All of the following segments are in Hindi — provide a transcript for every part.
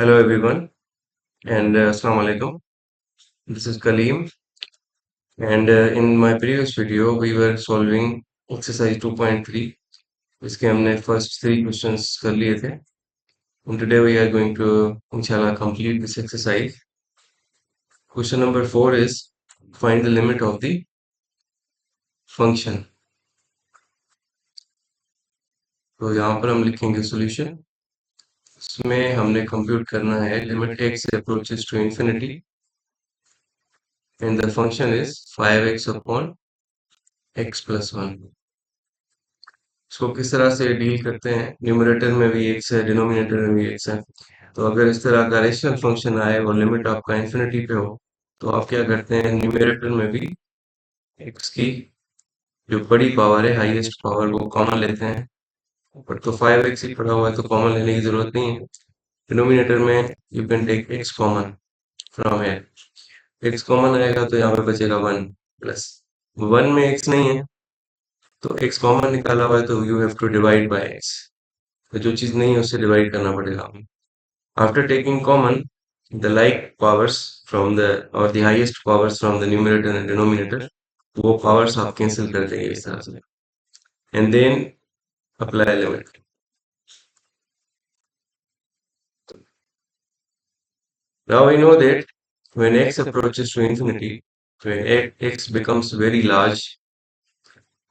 Hello everyone and Assalamu alaikum. This is Kaleem and in my previous video we were solving exercise 2.3 इसके हमने first three questions कर लिए थे and today we are going to inshallah complete this exercise. Question number 4 is find the limit of the function. तो यहाँ पर हम लिखेंगे solution. इसमें हमने compute करना है limit x approaches to infinity and the function is 5x upon x plus 1. इसको किस तरह से डील करते हैं न्यूमरेटर में भी एक्स है डिनोमिनेटर में भी एक्स है तो अगर इस तरह का रेशनल फंक्शन आए और लिमिट आपका इन्फिनिटी पे हो तो आप क्या करते हैं न्यूमरेटर में भी एक्स की जो बड़ी पावर है हाईएस्ट पावर वो कॉमन लेते हैं ऊपर तो 5x ही पड़ा हुआ है तो कॉमन लेने की जरूरत नहीं है डिनोमिनेटर में you can take x common from here x common आएगा तो यहाँ पे बचेगा 1 प्लस 1 में एक्स नहीं है तो एक्स कॉमन निकाला हुआ है तो you have to divide by x तो जो चीज नहीं है उससे डिवाइड करना पड़ेगा हमें after taking common the like powers from the और the highest powers from the numerator and denominator वो पावर्स आप कैंसिल कर देंगे इस तरह से and then apply limit now we know that when x approaches to infinity when x becomes very large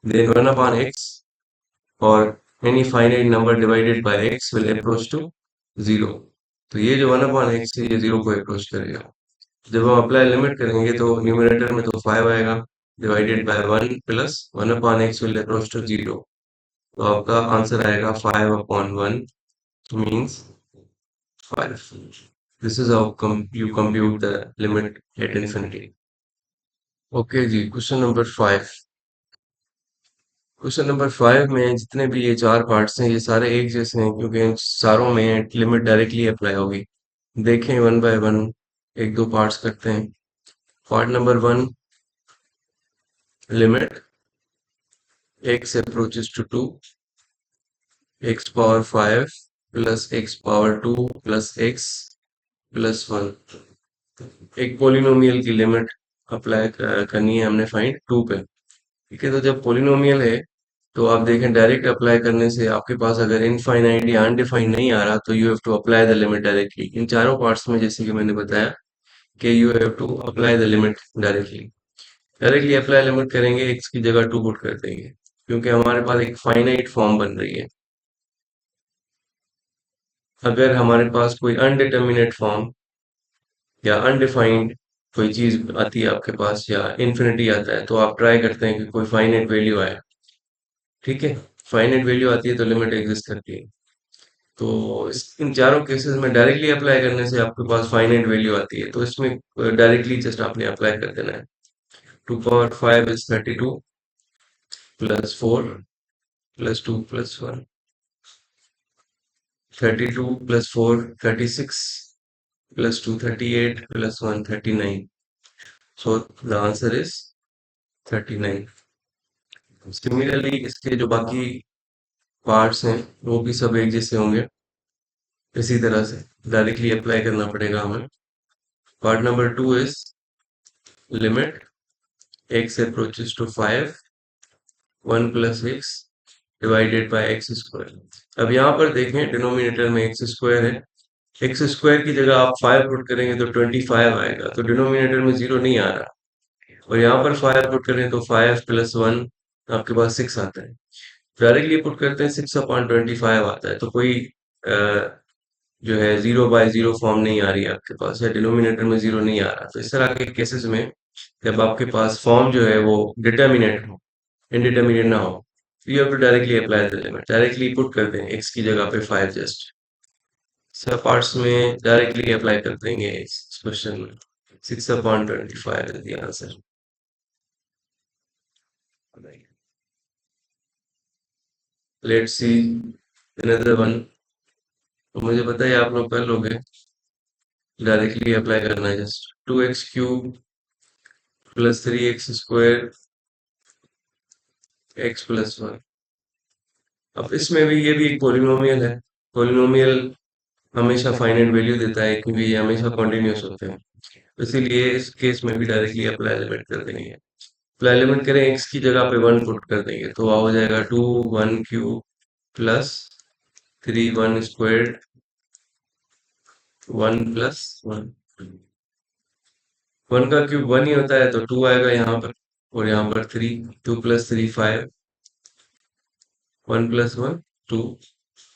then 1 upon x or any finite number divided by x will approach to 0 तो ये जो 1 upon x है ये 0 को अप्रोच करेगा जब हम अप्लाई लिमिट करेंगे तो न्यूमरेटर में तो 5 आएगा divided by 1 plus 1 upon x will approach to 0 तो आपका आंसर आएगा 5 upon 1 means 5 this is how you compute the limit at infinity okay जी क्वेश्चन नंबर 5 में जितने भी ये चार पार्ट्स हैं ये सारे एक जैसे हैं क्योंकि इन सारों में लिमिट डायरेक्टली अप्लाई होगी देखें वन बाय वन एक दो पार्ट्स करते हैं part number 1 limit x approaches to 2 x power 5 plus x power 2 plus x plus 1 एक पोलिनोमियल की लिमिट अप्लाई करनी है हमने फाइंड 2 पे ठीक है तो जब पोलिनोमियल है तो आप देखें डायरेक्ट अप्लाई करने से आपके पास अगर इनफाइनाइट या अनडिफाइंड नहीं आ रहा तो you have to apply the limit directly इन चारों पार्ट्स में जैसे कि मैंने बताया कि you have to apply the limit directly apply limit करेंगे एक्स की जगह 2 पुट कर देंगे क्योंकि हमारे पास एक फाइनाइट फॉर्म बन रही है अगर हमारे पास कोई अनडिटर्मिनेट फॉर्म या अनडिफाइंड कोई चीज आती है आपके पास या इन्फिनिटी आता है तो आप ट्राई करते हैं कि कोई फाइनाइट वैल्यू आए ठीक है फाइनाइट वैल्यू आती है तो लिमिट एग्जिस्ट करती है तो इन चारों केसेस में डायरेक्टली अप्लाई करने से आपके पास फाइनाइट वैल्यू आती है तो इसमें डायरेक्टली जस्ट आपने अप्लाई कर देना है 2 power 5 is 32 plus 4 plus 2 plus 1 32 plus 4 36 plus 2 38 plus 1 39 so the answer is 39 similarly इसके जो बाकी पार्ट्स हैं वो भी सब एक जैसे होंगे इसी तरह से डायरेक्टली अप्लाई करना पड़ेगा हमें part number 2 is limit x approaches to 5 1 plus x divided by x square अब यहाँ पर देखें डिनोमिनेटर में एक्स स्क्वायर है एक्स स्क्वायर की जगह आप 5 पुट करेंगे तो 25 आएगा तो डिनोमिनेटर में 0 नहीं आ रहा और यहाँ पर 5 पुट करें तो 5 प्लस 1 आपके पास 6 आता है डायरेक्टली पुट करते हैं 6/25 आता है तो कोई जो है 0/0 फॉर्म नहीं आ रही है आपके पास या डिनोमिनेटर में 0 नहीं आ रहा तो इस तरह के केसेस में जब आपके पास फॉर्म जो है वो डिटर्मिनेट हो इनडिटर्मिनेट ना हो तो you have to directly apply the limit directly put कर दें एक्स की जगह पे 5 जस्ट सब पार्ट्स में डायरेक्टली अप्लाई कर देंगे इस क्वेश्चन में 6/25 is the answer. Let's see another one. तो मुझे पता है आप लोग कर लोगे डायरेक्टली अप्लाई करना है just 2x³ plus 3x² x plus 1 अब इसमें भी ये भी एक पोलिनोमियल है पोलिनोमियल हमेशा फाइनाइट वैल्यू देता है क्योंकि ये हमेशा कॉन्टिन्यूस होते हैं। तो इसीलिए इस केस में भी डायरेक्टली अप्लाई लिमिट कर देंगे। अप्लाई लिमिट करें, एक्स की जगह पे 1 पुट कर देंगे तो हो जाएगा 2 1 क्यूब प्लस 3 1 स्क्वायर्ड 1 प्लस 1। 1 का क्यूब 1 ही होता है तो 2 आएगा यहाँ पर, और यहाँ पर 3, 2 plus 3 5, 1 plus 1 2,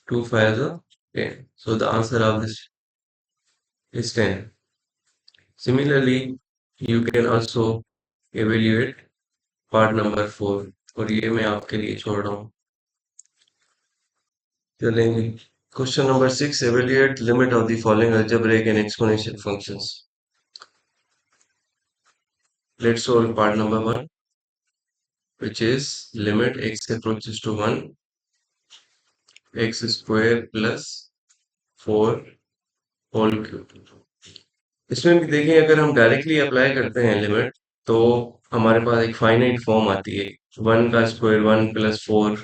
2 5 10, so the answer of this is 10. Similarly, you can also evaluate part number 4, और ये मैं आपके लिए छोड़ रहा हूँ। चलेंगे question number 6, evaluate limit of the following algebraic and exponential functions. Let's solve part number 1, which is limit x approaches to 1 x square plus 4 whole cube. इसमें भी देखिए, अगर हम डायरेक्टली अप्लाई करते हैं लिमिट तो हमारे पास एक फाइनाइट फॉर्म आती है, 1 का स्क्वायर 1 प्लस 4,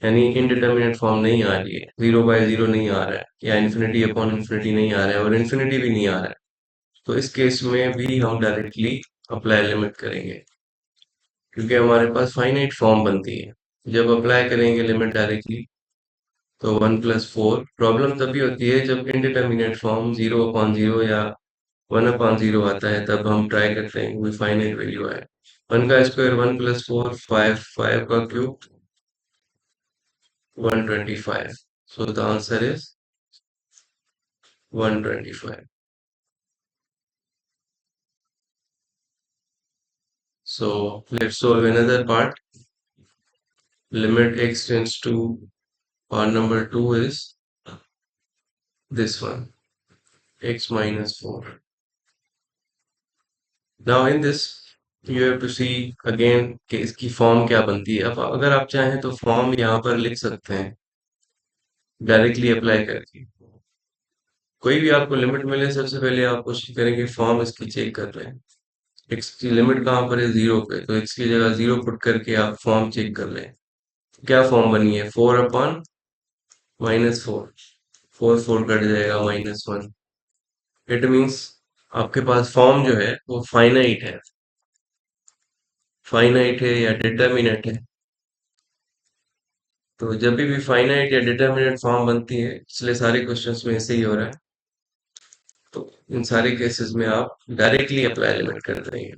यानी इनडिटर्मिनेट फॉर्म नहीं आ रही है, 0 बाय 0 नहीं आ रहा है, या इन्फिनिटी अपॉन इन्फिनिटी नहीं आ रहा है, और इन्फिनिटी भी नहीं आ रहा है। तो इस केस में भी हम डायरेक्टली अप्लाई लिमिट करेंगे क्योंकि हमारे पास फाइनाइट फॉर्म बनती है। जब अप्लाई करेंगे लिमिट डायरेक्टली तो 1 प्लस 4, प्रॉब्लम तभी होती है जब इनडिटर्मिनेट फॉर्म 0 अपॉन 0 या 1 अपॉन 0 आता है, तब हम ट्राई करते हैं कोई फाइनाइट वैल्यू आए। 1 का स्क्वायर 1 प्लस 4 5, 5 का cube 125, so the answer is 125. So let's solve another part. Limit x tends to, part number 2 is this one, x minus 4. Now in this you have to see again कि इसकी फॉर्म क्या बनती है। अब अगर आप चाहें तो फॉर्म यहाँ पर लिख सकते हैं डायरेक्टली अप्लाई करके। कोई भी आपको लिमिट मिले, सबसे पहले आप कोशिश करें कि फॉर्म इसकी चेक कर लें। एक्स की लिमिट कहाँ पर है, 0 पे, तो एक्स की जगह 0 पुट करके आप फॉर्म चेक कर लें। क्या फॉर्म बनी है, 4 अपॉन माइनस 4, 4 4 कट जाएगा, -1। इट मीन्स आपके पास फॉर्म जो है वो फाइनाइट है, फाइनाइट है या डिटर्मिनेट है। तो जब भी फाइनाइट या डिटर्मिनेट फॉर्म बनती है, पिछले सारे क्वेश्चंस में ऐसे ही हो रहा है, तो इन सारे केसेस में आप डायरेक्टली अप्लाई लिमिट कर देंगे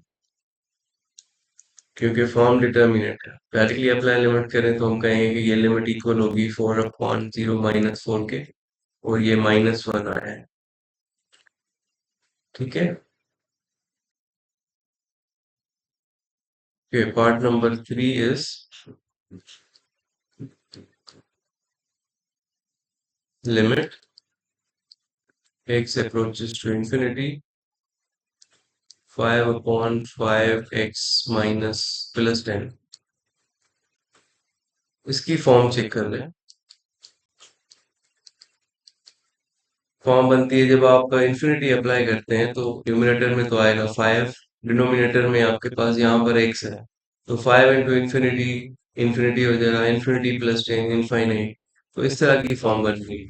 क्योंकि फॉर्म डिटर्मिनेट है। डायरेक्टली अप्लाई लिमिट करें तो हम कहेंगे कि ये लिमिट इक्वल होगी 4 अपॉन 0 माइनस 4 के, और ये -1 आया है। ठीक है, part number 3 is limit x approaches to infinity 5 upon 5x minus plus 10। इसकी फॉर्म चेक कर लें। फॉर्म बनती है जब आप इन्फिनिटी अप्लाई करते हैं तो न्यूमरेटर में तो आएगा 5, डिनोमिनेटर में आपके पास यहाँ पर x है, तो 5 इंटू इन्फिनिटी, इन्फिनिटी हो जाएगा इन्फिनिटी प्लस 10 इनफाइनाइट। तो इस तरह की फॉर्म बन गई,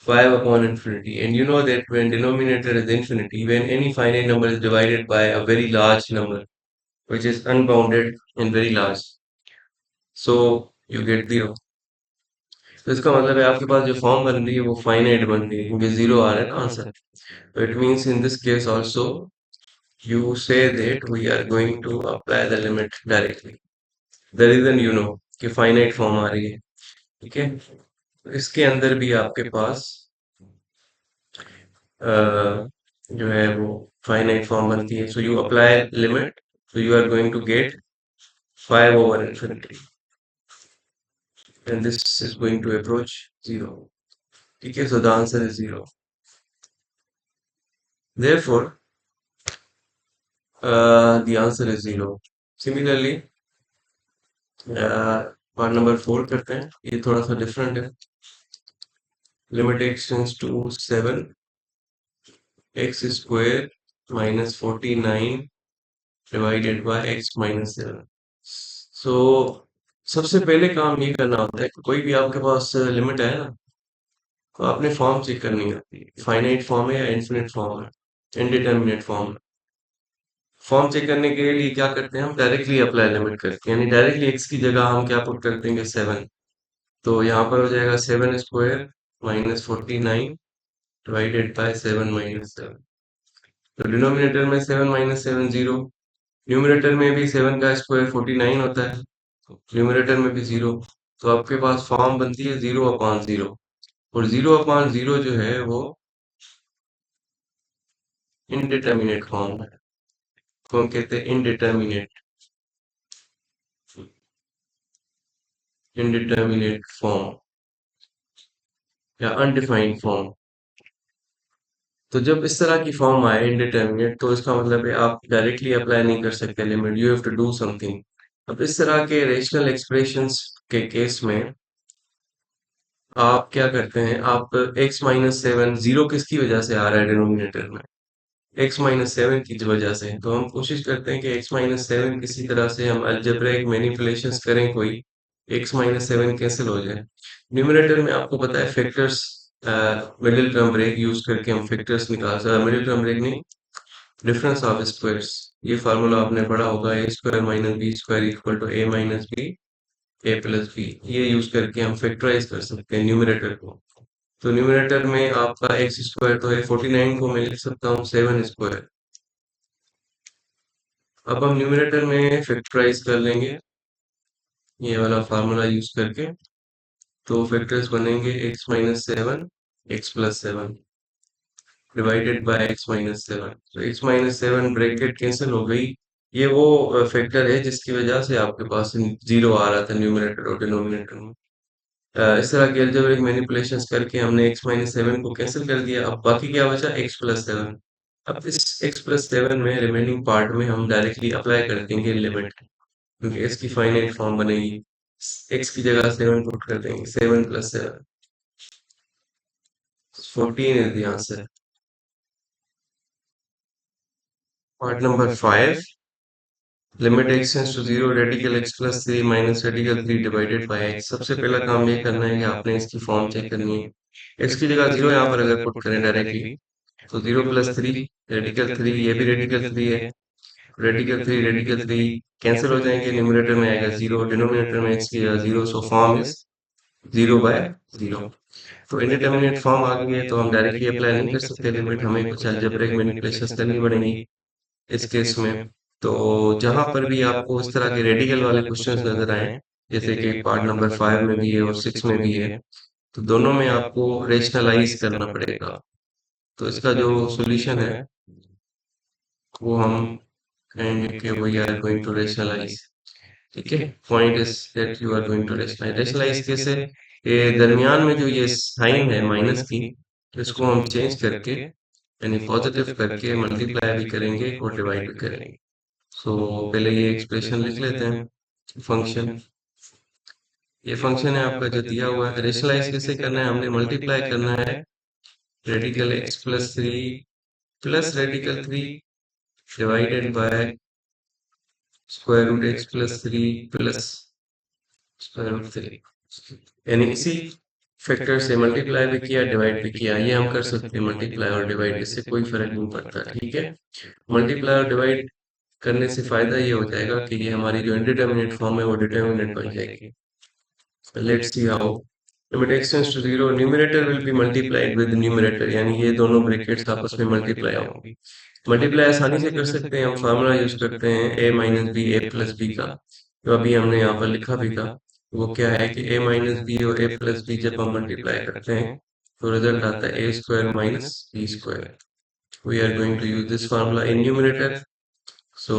5 upon infinity. And you know that when denominator is infinity, when any finite number is divided by a very large number, which is unbounded and very large, so you get 0। तो इसका मतलब है आपके पास जो फॉर्म बन रही है वो फाइनाइट बन रही है क्योंकि 0 आ रहा है ना आंसर। तो it means in this case also you say that we are going to apply the limit directly, the reason you know कि फाइनाइट फॉर्म आ रही है। ठीक है, तो इसके अंदर भी आपके पास जो है वो फाइनाइट फॉर्म बनती है। So you apply limit, so you are going to get 5 over infinity and this is going to approach 0। ठीक है, so the answer is 0। Therefore the answer is 0। Similarly part number 4 करते हैं, ये थोड़ा सा डिफरेंट है। Limit x tends to 7 x square minus 49 divided by x minus 7। So सबसे पहले काम ये करना होता है कि कोई भी आपके पास लिमिट है ना, तो आपने फॉर्म चेक करनी होती है, फाइनाइट फॉर्म है या इनफिनिट फॉर्म है, इनडिटर्मिनेट फॉर्म है। फॉर्म चेक करने के लिए क्या करते हैं, हम डायरेक्टली अप्लाई लिमिट करते हैं, यानी डायरेक्टली एक्स की जगह हम क्या पुट कर देंगे, 7। तो यहाँ पर हो जाएगा 7² माइनस 49 डिवाइडेड बाय 7 माइनस 7। तो डिनोमिनेटर में 7 माइनस 7 जीरो, न्यूमरेटर में भी 7 का स्क्वायर 49 होता है, न्यूमरेटर में भी जीरो। तो आपके पास फॉर्म बनती है 0/0, और 0/0 जो है वो इनडिटर्मिनेट फॉर्म है, तो हम कहते हैं इनडिटर्मिनेट फॉर्म या अनडिफाइंड फॉर्म। तो जब इस तरह की फॉर्म आए इनडिटर्मिनेट, तो इसका मतलब है आप डायरेक्टली अप्लाई नहीं कर सकते limit, you have to do something. अब इस तरह के रेशनल एक्सप्रेशंस के केस में आप क्या करते हैं, आप x-7 जीरो किसकी वजह से आ रहा है डिनोमिनेटर में, x-7 की वजह से। तो हम कोशिश करते हैं कि x-7 किसी तरह से हम अलजेब्रिक मैनिपुलेशंस करें, कोई x-7 कैंसिल हो जाए। न्यूमरेटर में आपको पता है factors, middle term break use करके हम फैक्टर्स निकाल सकते, मिडिल टर्म ब्रेक नहीं, डिफरेंस ऑफ स्क्वायर्स। ये फार्मूला आपने पढ़ा होगा, a² minus b² equal to a minus b a plus b. ये यूज करके हम फैक्टराइज कर सकते हैं न्यूमरेटर को। तो न्यूमरेटर में आपका x² तो है, 49 को मैं लिख सकता हूँ 7²। अब हम न्यूमरेटर में फैक्टराइज कर लेंगे ये वाला फार्मूला यूज करके। तो फैक्टर्स बनेंगे x-7 x+7 divided by x-7। तो x-7 ब्रैकेट कैंसिल हो गई। ये वो फैक्टर है जिसकी वजह से आपके पास जीरो आ रहा था न्यूमरेटर और डिनोमिनेटर में। इस तरह की अलजेब्रिक मैनिपुलेशंस करके हमने x-7 को कैंसिल कर दिया। अब बाकी क्या बचा, x+7। अब इस x+7 में रिमेनिंग पार्ट में हम डायरेक्टली अप्लाई कर देंगे लिमिट, क्योंकि इसकी फाइनाइट फॉर्म बनेगी। x की जगह 7 पुट कर देंगे, 7+7 14 is the answer. Part number 5, limit x tends to 0 radical x+3 minus radical 3 divided by x। सबसे पहला काम ये करना है कि आपने इसकी फॉर्म चेक करनी है। x की जगह 0 यहाँ पर अगर पुट करें डायरेक्टली, तो 0+3 रेडिकल 3, ये भी रेडिकल 3 है, रेडिकल 3 कैंसिल हो जाएंगे, न्यूमरेटर में आएगा 0, डिनोमिनेटर में x की जगह 0, सो फॉर्म इज 0/0। तो इंडिटरमिनेट फॉर्म आ गई है, तो हम डायरेक्टली अप्लाई नहीं कर सकते लिमिट, हमें कुछ अलजेब्रिक मैनिपुलेशंस करनी पड़ेंगी इस केस में। तो जहां पर भी आपको इस तरह के रेडिकल वाले क्वेश्चंस नजर आए, जैसे कि पार्ट नंबर 5 में भी है और 6 में भी है, तो दोनों में आपको रेशनलाइज करना पड़ेगा। तो इसका जो सॉल्यूशन है वो हम कहेंगे कि we are going to rationalize. ठीक है, point is that you are going to rationalize. Rationalize कैसे, ये दरमियान में जो ये साइन है माइनस की, इसको हम चेंज करके यानी पॉजिटिव करके मल्टीप्लाई भी करेंगे और डिवाइड भी करेंगे। सो पहले ये एक्सप्रेशन लिख लेते हैं, फंक्शन, ये फंक्शन है आपका जो दिया हुआ है। रेशनलाइज कैसे करना है, हमने मल्टीप्लाई करना है radical x+3 plus radical 3 divided by square root x+3 plus square root 3, यानी इसी फैक्टर से मल्टीप्लाई भी किया डिवाइड भी किया। ये हम कर सकते हैं मल्टीप्लाई और डिवाइड, इससे कोई फर्क नहीं पड़ता। ठीक है, मल्टीप्लाई और डिवाइड करने से फायदा ये हो जाएगा कि ये हमारी जो इंडिटरमिनेट फॉर्म है वो डिटरमिनेट बन जाएगी। Let's see how. Limit x tends to 0, numerator will be multiplied with numerator, यानी ये दोनों ब्रैकेट्स आपस में मल्टीप्लाई होंगी। मल्टीप्लाई आसानी से कर सकते हैं, हम फार्मूला यूज करते हैं a minus b a plus b का, जो अभी हमने यहाँ पर लिखा भी था। वो क्या है कि a माइनस बी और a प्लस बी जब हम मल्टीप्लाई करते हैं तो रिजल्ट आता है a² minus b²। We are going to use this formula in numerator. So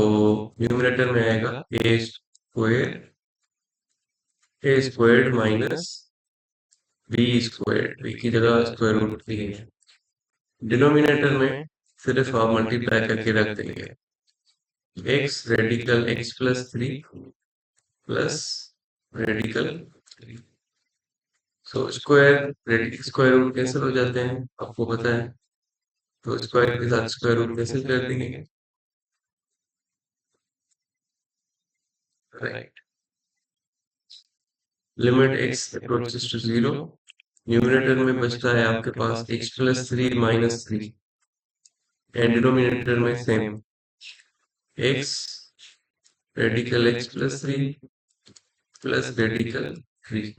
numerator में आएगा a² माइनस b², b की जगह स्क्वायर रूट 3 है। डिनोमिनेटर में सिर्फ आप मल्टीप्लाई करके रख देंगे, x radical x+3 plus radical 3। So square radical square root cancel हो जाते हैं, आपको पता है, तो स्क्वायर के साथ स्क्वायर रूट कैंसिल कर देंगे, right. Limit x approaches to 0, numerator में बचता है आपके पास x+3 -3 एंड डिनोमिनेटर में same x radical x+3 plus radical 3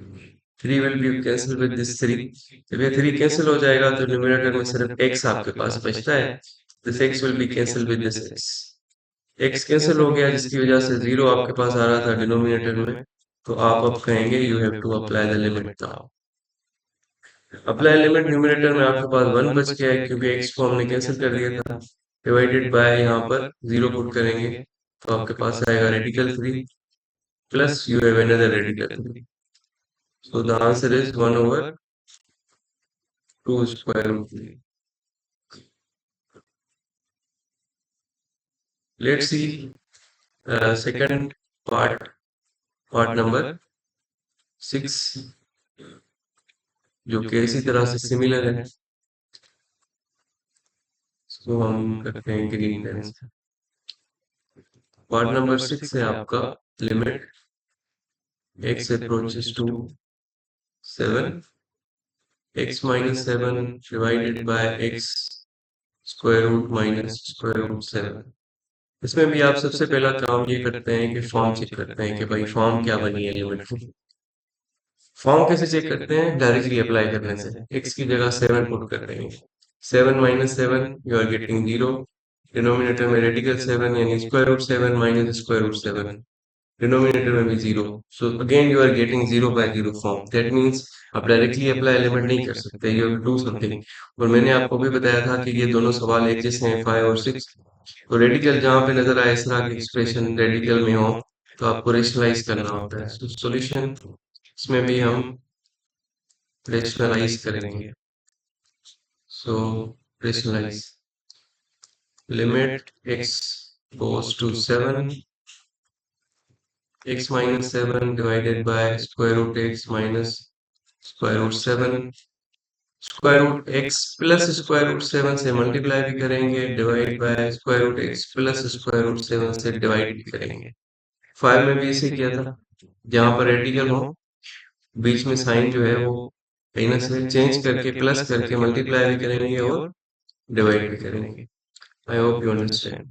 3 will be cancel with this 3। जब ये 3 कैंसिल हो जाएगा तो न्यूमरेटर में सिर्फ x आपके पास बचता है। This x will be cancel with this x। x cancel हो गया जिसकी वजह से 0 आपके पास आ रहा था डिनोमिनेटर में। तो आप अब कहेंगे you have to apply the limit now. Apply limit numerator में आपके पास 1 बच गया है क्योंकि x को हमने कैंसिल कर दिया था। डिवाइडेड बाय यहाँ पर 0 पुट करेंगे तो आपके पास आएगा radical 3 plus you have another radical 3। So the answer is 1/2 square root 3. Let's see second part number 6, जो कि इसी तरह से सिमिलर है। इसको हम करते हैं ग्रीन पेन से। पार्ट नंबर 6 है आपका limit x approaches to 7 x minus 7 divided by x square root minus square root 7। इसमें भी आप सबसे पहला काम ये करते हैं कि फॉर्म चेक करते हैं कि भाई फॉर्म क्या बनी है लिमिट की। फॉर्म कैसे चेक करते हैं? डायरेक्टली अप्लाई करने से। x की जगह 7 पुट कर देंगे। 7 minus 7 you are getting 0। Denominator में रेडिकल 7 यानी square root 7 minus square root 7। Denominator में भी 0। So again you are getting 0 by 0 form. That means आप डायरेक्टली अप्लाई लिमिट नहीं कर सकते, you have to do something. और मैंने आपको भी बताया था कि ये दोनों सवाल एक जैसे हैं 5 और 6। तो रेडिकल जहाँ पे नजर आए इस तरह की एक्सप्रेशन रेडिकल में हो तो आपको रेशनलाइज करना होता है। सो सॉल्यूशन इसमें भी हम रेशनलाइज करेंगे। So rationalise limit x goes to 7 x minus 7 divided by square root x minus square root 7 square root x plus square root 7 से मल्टीप्लाई भी करेंगे, divide by square root x plus square root 7 से डिवाइड भी करेंगे। 5 में भी इसे किया था, जहां पर रेडिकल हो बीच में साइन जो है वो कहीं ना से चेंज करके प्लस करके मल्टीप्लाई भी करेंगे और डिवाइड भी करेंगे। I hope you understand.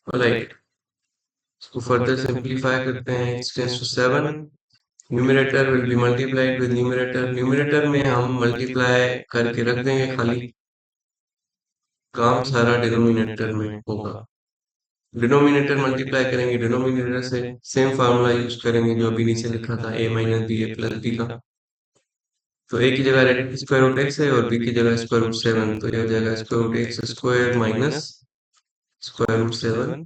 Alright, इसको फर्दर सिंपलीफाई करते हैं। x tends to 7 numerator will be multiplied with numerator. Numerator में हम मल्टीप्लाई करके रख देंगे खाली, काम सारा डिनोमिनेटर में होगा। डिनोमिनेटर मल्टीप्लाई करेंगे डिनोमिनेटर से, सेम फार्मूला यूज करेंगे जो अभी नीचे लिखा था a minus b a plus b का। तो a की जगह स्क्वायर रूट x है और b की जगह स्क्वायर रूट 7, तो यह हो जाएगा square root x square minus square root 7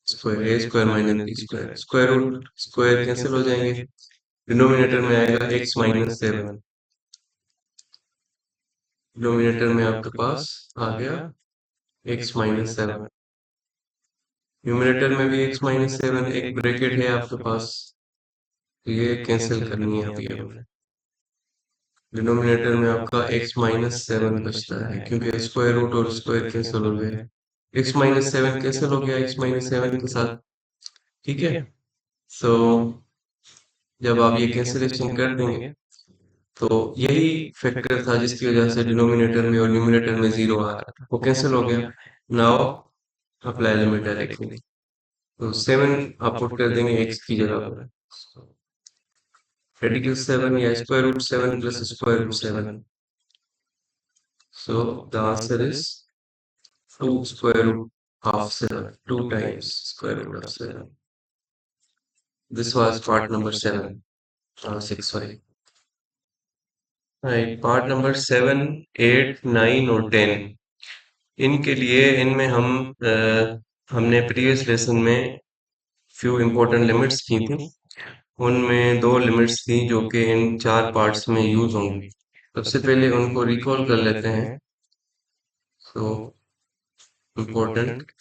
square a square minus b square. Square root square cancel हो जाएंगे, डिनोमिनेटर में आएगा x माइनस 7। डिनोमिनेटर में आपके पास आ गया x माइनस 7। न्यूमरेटर में भी x माइनस 7 एक ब्रैकेट है आपके पास, तो ये कैंसिल करनी है अभी हमें। डिनोमिनेटर में आपका x माइनस 7 बचता है क्योंकि स्क्वायर रूट और स्क्वायर कैंसिल हो गए। x माइनस 7 कैंसिल हो गया x माइनस 7 के साथ, ठीक है। सो जब आप ये कैंसिलेशन कर देंगे तो यही फैक्टर था जिसकी वजह से डिनोमिनेटर में और न्यूमरेटर में 0 आ रहा था, वो कैंसिल हो गया। नाउ अप्लाई लिमिट डायरेक्टली, तो 7 आप पुट कर देंगे x की जगह पर। रेडिकल 7 या square root 7 plus square root 7। So the answer is 2 square root of 7, 2 times square root of 7. This was part number 7, 6 sorry. Right, part number 7, 8, 9 और 10 इनके लिए इनमें हमने प्रीवियस लेसन में फ्यू इम्पोर्टेंट लिमिट्स की थी। उनमें 2 लिमिट्स थी जो कि इन 4 पार्ट्स में यूज होंगी। सबसे पहले उनको रिकॉल कर लेते हैं। सो इम्पोर्टेंट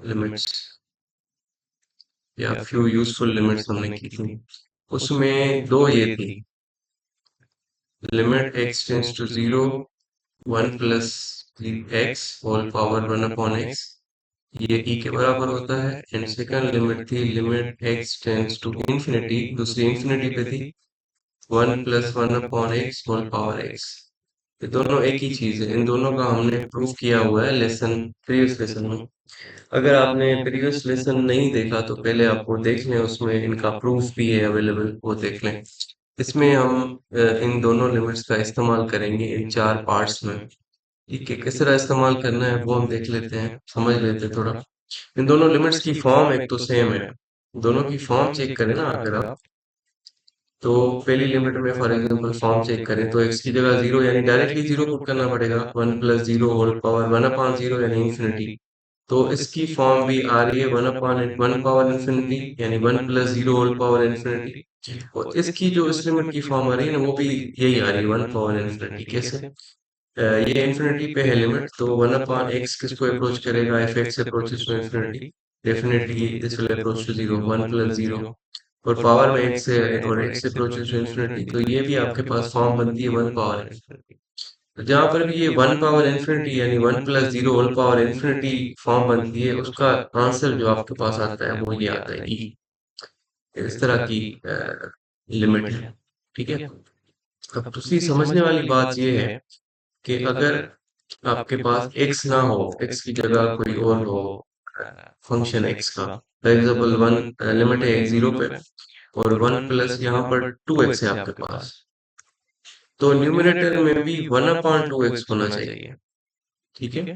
लिमिट्स या फ्यू यूजफुल लिमिट्स हमने की थी, उसमें 2 ये थी। Limit x tends to 0 1 plus x whole power 1 upon x, ये e के बराबर होता है। एंड सेकंड लिमिट थी limit x tends to infinity, दूसरी इंफिनिटी पे थी 1+1/x होल पावर x। ये दोनों एक ही चीज है, इन दोनों का हमने प्रूफ किया हुआ है प्रीवियस लेसन में। अगर आपने प्रीवियस लेसन नहीं देखा तो पहले आप वो देख लें, उसमें इनका प्रूफ भी है अवेलेबल, वो देख लें। इसमें हम इन दोनों लिमिट्स का इस्तेमाल करेंगे इन चार पार्ट्स में। ठीक है, किस तरह इस्तेमाल करना है वो हम देख लेते हैं, समझ लेते हैं थोड़ा। इन दोनों लिमिट्स की फॉर्म एक तो सेम है, दोनों की फॉर्म चेक करें ना अगर आप, तो पहली लिमिट में फॉर एग्जांपल फॉर्म चेक करें तो x की जगह 0 यानी डायरेक्टली 0 पुट करना पड़ेगा, 1+0 होल पावर 1/0 यानी इंफिनिटी। तो इसकी फॉर्म भी आ रही है 1/1 पावर इंफिनिटी यानी 1+0 होल पावर इंफिनिटी। और इसकी जो इस लिमिट की फॉर्म आ रही है ना वो भी यही आ रही है 1 पावर इंफिनिटी। कैसे? ये इंफिनिटी पे है लिमिट, तो 1/x किसको अप्रोच करेगा, f x approaches to infinity, definitely this will approach to 0, 1+0। और पावर में x है और x अप्रोचेस टू इंफिनिटी, तो ये भी आपके पास फॉर्म बनती है 1 पावर इंफिनिटी। तो जहाँ पर भी ये 1 पावर इंफिनिटी यानी 1+0 होल पावर इंफिनिटी फॉर्म बनती है, उसका आंसर जो आपके पास आता है वो ये आता है e। इस तरह की लिमिट है। ठीक है, अब दूसरी समझने वाली बात ये है कि अगर आपके पास x ना हो, x की जगह कोई और हो फंक्शन x का, फॉर एग्जाम्पल वन लिमिट है 0 पे और 1 प्लस यहाँ पर 2x है आपके पास, तो न्यूमरेटर में भी 1/2x होना चाहिए। ठीक है,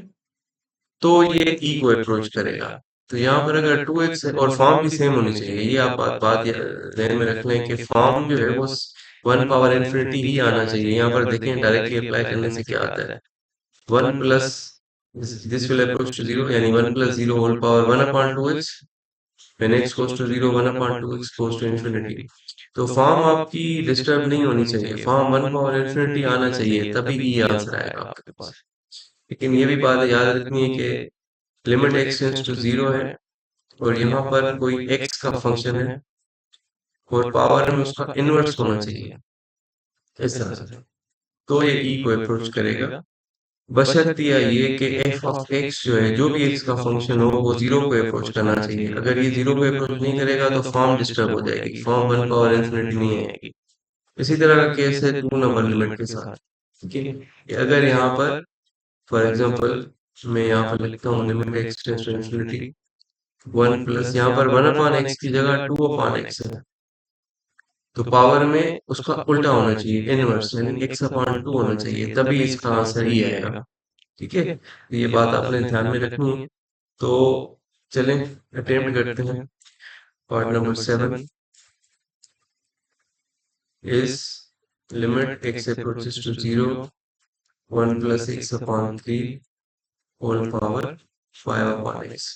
तो ये e को अप्रोच करेगा। तो यहाँ पर अगर 2x है और फॉर्म भी सेम होनी चाहिए, ये आप बात ध्यान में रख लें कि फॉर्म जो है वो 1 पावर इंफिनिटी ही आना चाहिए। यहाँ पर देखें डायरेक्टली अप्लाई करने से क्या आता है, 1 plus this will approach to 0 यानी 1+0 whole power 1/2x, when x goes to 0 1/2x goes to infinity। तो फॉर्म आपकी डिस्टर्ब नहीं होनी चाहिए, फॉर्म 1 पावर इंफिनिटी आना चाहिए, तभी ये आंसर आएगा आपके पास। लेकिन ये भी बात याद रखनी है कि लिमिट x टेंड्स टू 0 है और यहाँ पर कोई x का फंक्शन है और पावर में उसका इनवर्स होना चाहिए इस तरह से, तो ये e को अप्रोच करेगा। बशर्तिया ये कि एफ ऑफ एक्स जो है, जो भी एक्स का फंक्शन हो वो 0 को अप्रोच करना चाहिए। अगर ये 0 को अप्रोच नहीं करेगा तो फॉर्म डिस्टर्ब हो जाएगी, फॉर्म 1 पावर इंफिनिटी नहीं आएगी। इसी तरह का केस है 2 नंबर लिमिट के साथ। ठीक है, अगर यहाँ पर फॉर एग्जांपल मैं यहाँ पर लिखता हूँ limit x tends to infinity 1 plus यहाँ पर 1/x की जगह 2/x है, तो पावर में उसका उल्टा होना चाहिए, इनवर्स यानी x/2 होना चाहिए, तभी इसका आंसर ही आएगा। ठीक है, तो ये बात आपने ध्यान में रखनी है। तो चलें अटेम्प्ट करते हैं। Part number 7 is limit x approaches to 0 1 plus x/3 whole power 5/x।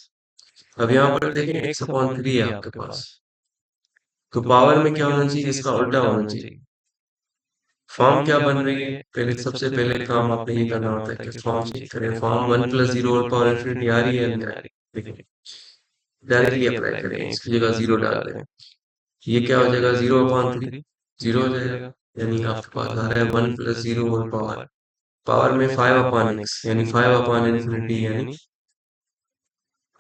अब यहाँ पर देखें x/3 है आपके पास, तो पावर में क्या होना चाहिए, इसका उल्टा होना चाहिए। फॉर्म क्या बन रही है, पहले सबसे पहले काम आपने ये करना होता है कि फॉर्म चेक करें, फॉर्म 1+0 होल पावर इंफिनिटी आ रही है या नहीं आ रही। देखिए डायरेक्टली अप्लाई करें, इसकी जगह 0 डाल दें, ये क्या हो जाएगा 0/3, 0 हो जाएगा, यानी आपके पास आ रहा है 1+0 होल पावर, पावर में 5/x यानी 5/इंफिनिटी यानी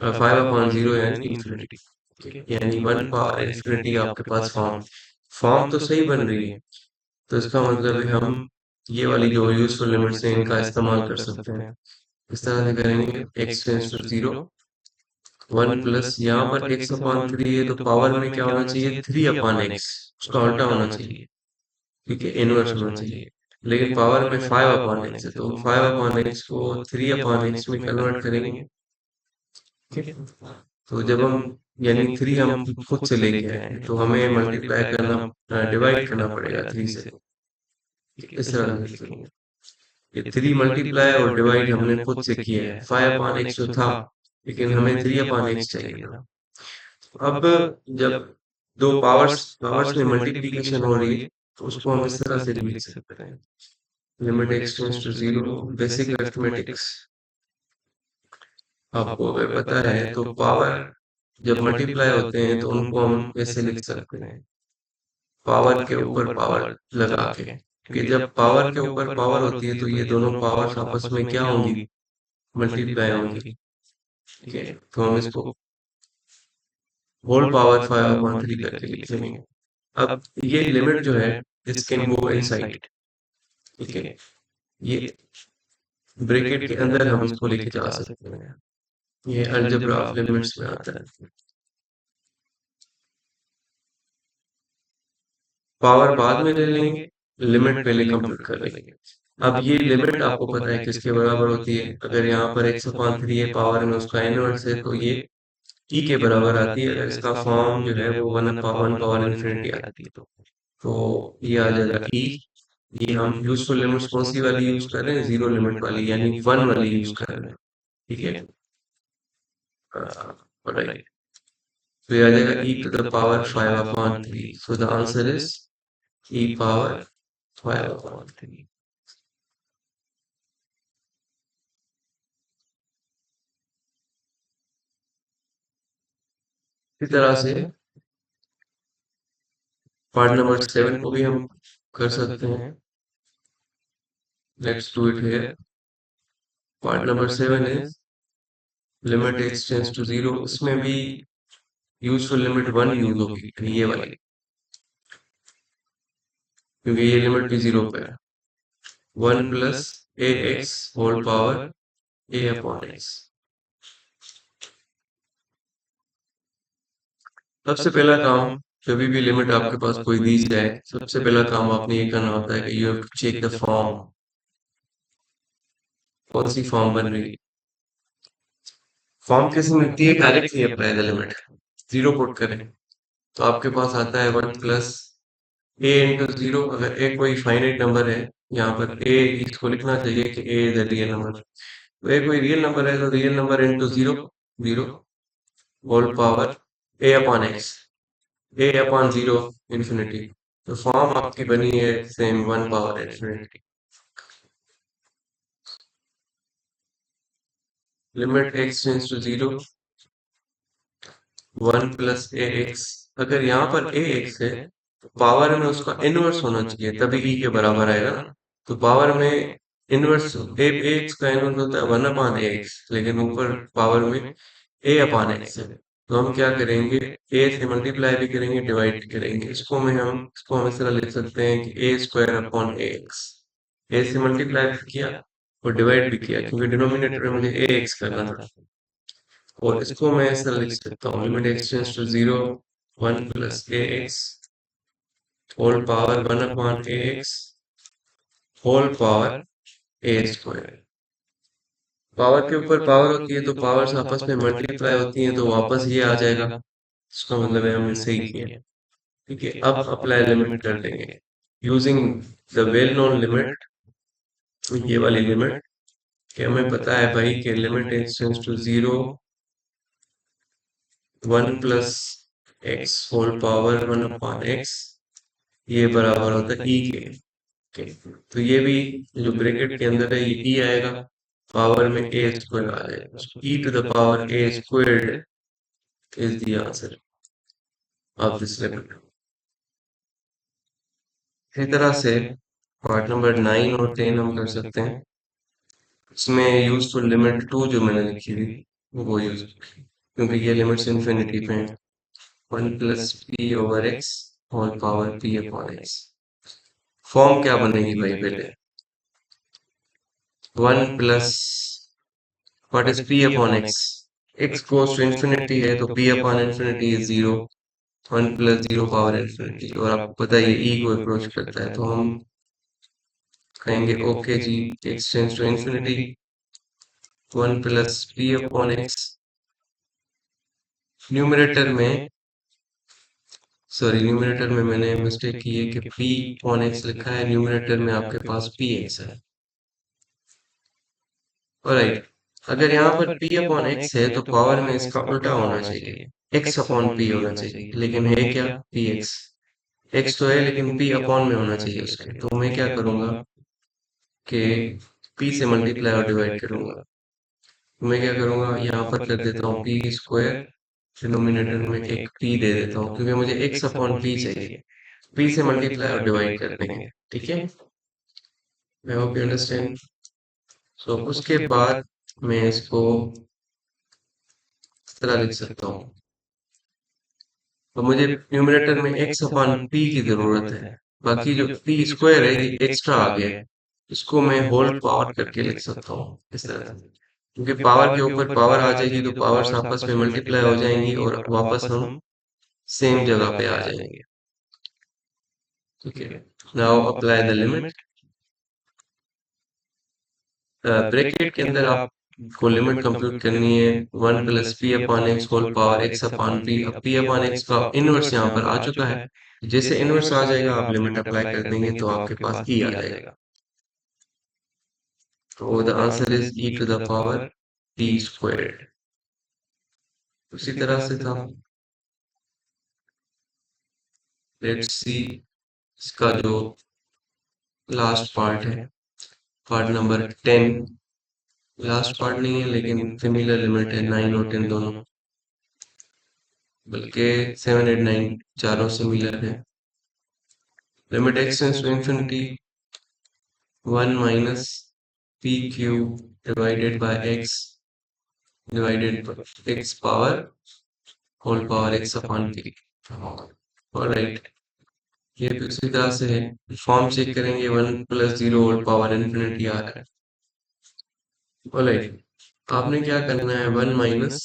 5/0 यानी इंफिनिटी, यानी 1 पावर इंफिनिटी आपके पास फॉर्म। फॉर्म तो सही बन रही है, तो इसका मतलब है हम ये वाली जो यूजफुल लिमिट्स हैं इनका इस्तेमाल कर सकते हैं। इस तरह से करेंगे x टेंड्स टू 0 1 प्लस यहाँ पर x/3 है, तो पावर में क्या होना चाहिए 3/x, उसका उल्टा होना चाहिए। ठीक है, इनवर्स होना चाहिए। लेकिन पावर में 5/x है, तो 5/x को 3/x में कन्वर्ट करेंगे। ठीक है, तो जब हम यानी 3 हम खुद से लेके आए हैं, तो हमें मल्टीप्लाई करना डिवाइड करना पड़ेगा 3 से। इस तरह से लिखेंगे, ये 3 मल्टीप्लाई और डिवाइड हमने खुद से किया है, 5/x जो था, लेकिन हमें 3/x चाहिए था। अब जब दो पावर्स पावर्स में मल्टीप्लिकेशन हो रही है तो उसको हम इस तरह से भी लिख सकते हैं, limit x tends to 0 basic arithmetics. आपको अगर पता है तो पावर जब मल्टीप्लाई होते हैं तो उनको हम ऐसे लिख सकते हैं, पावर के ऊपर पावर लगा के, कि जब पावर के ऊपर पावर होती है तो ये दोनों पावर्स आपस में क्या होंगी, मल्टीप्लाई होंगी। ठीक है, तो हम इसको होल पावर 5/3 करके लिखेंगे। अब ये लिमिट जो है दिस कैन गो इनसाइड, ठीक है। ये ब्रैकेट के अंदर हम इसको लेके जा सकते हैं, ये अलजेब्रा ऑफ लिमिट्स में आता है। पावर बाद में ले लेंगे, लिमिट पहले कंप्यूट कर लेंगे। अब ये लिमिट आपको पता है किसके बराबर होती है, अगर यहाँ पर x अपॉन 3 है पावर में उसका इनवर्स है तो ये e के बराबर आती है, अगर इसका फॉर्म जो है वो वन पावर इन्फिनिटी आती है तो ये आ जाएगा e। ये हम यूजफुल लिमिट्स कौन सी वाली यूज कर रहे हैं, जीरो लिमिट वाली यानी वन वाली यूज कर रहे हैं, ठीक है। राइट, तो ये आ जाएगा e to the power 5 upon 3, so the answer is e power 5 upon 3। इसी तरह से पार्ट नंबर 7 को भी हम कर सकते हैं। Let's do it here. Part number 7 is limit x tends to 0, इसमें भी यूजफुल लिमिट 1 यूज होगी, ये वाली, क्योंकि ये लिमिट भी 0 पे है। 1 plus a x whole power a upon x. सबसे पहला काम, जब भी लिमिट आपके पास कोई दी जाए, सबसे पहला काम आपने ये करना होता है कि you have to check the form, कौन सी फॉर्म बन रही है। फॉर्म कैसे मिलती है, directly apply the limit, zero put करें तो आपके पास आता है 1 प्लस ए इंटू 0। अगर ए कोई फाइनाइट नंबर है, यहाँ पर ए इसको लिखना चाहिए कि a is a real number, तो ए कोई रियल नंबर है तो real number into 0, 0 whole power a upon x, a upon 0 infinity. तो फॉर्म आपकी बनी है same 1 power infinity. Limit x tends to 0, 1 plus a x. अगर यहाँ पर ए एक्स है तो पावर में उसका इनवर्स होना चाहिए, तभी ई के बराबर आएगा ना। तो पावर में इनवर्स ए एक्स का इनवर्स होता है 1 अपॉन ए एक्स, लेकिन ऊपर पावर में ए अपॉन एक्स है, तो हम क्या करेंगे, ए से मल्टीप्लाई भी करेंगे डिवाइड भी करेंगे। इसको हम इस तरह लिख सकते हैं कि ए स्क्वायर अपॉन ए एक्स। ए से मल्टीप्लाई भी किया और डिवाइड भी किया, क्योंकि डिनोमिनेटर में मुझे ए एक्स करना था। और इसको मैं ऐसा लिख सकता हूँ, limit x tends to 0, 1 plus a x whole power 1 upon a x whole power a square. Power के ऊपर पावर होती है तो पावर्स आपस में मल्टीप्लाई होती हैं तो वापस ये आ जाएगा, इसका मतलब है हमने सही किया। ठीक है, अब अप्लाई लिमिट कर देंगे using the well known limit, ये वाली लिमिट, कि हमें पता है भाई कि limit x tends to 0, 1 plus x whole power 1 upon x, ये बराबर होता है ई के। तो ये भी जो ब्रैकेट के अंदर है ये ई आएगा, पावर में ए स्क्वायर आ जाएगा, e to the power a squared is the answer of this limit. इसी तरह से पार्ट नंबर 9 और 10 हम कर सकते हैं। इसमें यूजफुल लिमिट 2 जो मैंने लिखी थी वो यूज, क्योंकि ये लिमिट्स इन्फिनिटी पे हैं। 1 plus p over x whole power p upon x. Form क्या बनेगी भाई, पहले 1 plus what is p upon x, x goes to infinity है तो p upon infinity is 0, 1 plus 0 power infinity, और आपको पता है ये ई को अप्रोच करता है तो हम कहेंगे ओके जी, x tends to infinity, 1 plus p upon x. Numerator में, सॉरी न्यूमरेटर में मैंने मिस्टेक की है कि पी अपॉन एक्स लिखा है, न्यूमरेटर में आपके पास पी एक्स है। ऑलराइट, अगर यहाँ पर p अपॉन एक्स है तो पावर में इसका उल्टा होना चाहिए, x अपॉन p होना चाहिए, लेकिन है क्या px, x तो है लेकिन p अपॉन में होना चाहिए उसके, तो मैं क्या करूंगा कि p से मल्टीप्लाई और डिवाइड करूंगा। तो मैं क्या करूंगा, यहाँ पर कर देता हूँ p स्क्वायर, डिनोमिनेटर में एक p दे देता हूँ, क्योंकि मुझे x अपॉन p चाहिए, p से मल्टीप्लाई और डिवाइड कर देंगे। ठीक है, आई होप यू अंडरस्टैंड। सो उसके बाद मैं इसको इस तरह लिख सकता हूँ, तो मुझे न्यूमरेटर में x अपॉन p की जरूरत है, बाकी जो पी स्क्वायर है ये एक्स्ट्रा आ गया है, इसको मैं होल पावर करके लिख सकता हूँ इस तरह से, क्योंकि पावर के ऊपर पावर आ जाएगी तो पावर्स आपस में मल्टीप्लाई हो जाएंगी और वापस हम सेम जगह पे आ जाएंगे। ठीक है, now apply the limit. Bracket के अंदर आपको लिमिट कंप्यूट करनी है 1 + p/x whole power x upon p। अब p अपॉन x का इनवर्स यहाँ पर आ चुका है, जैसे इनवर्स आ जाएगा आप लिमिट अप्लाई कर देंगे तो आपके पास e आ जाएगा। तो द आंसर इज e⁻p²। उसी तरह से था, लेट्स सी इसका जो लास्ट पार्ट है, पार्ट नंबर 10। लास्ट पार्ट नहीं है लेकिन सिमिलर लिमिट है 9 और 10 दोनों, बल्कि 7 8 9 चारों सिमिलर है। Limit x tends to infinity 1 minus p³ divided by x divided by x power whole power x upon p। Alright, ये भी उसी तरह से है, फॉर्म चेक करेंगे 1 + 0 होल पावर इन्फिनिटी आ रहा है। ऑलराइट, आपने क्या करना है 1 minus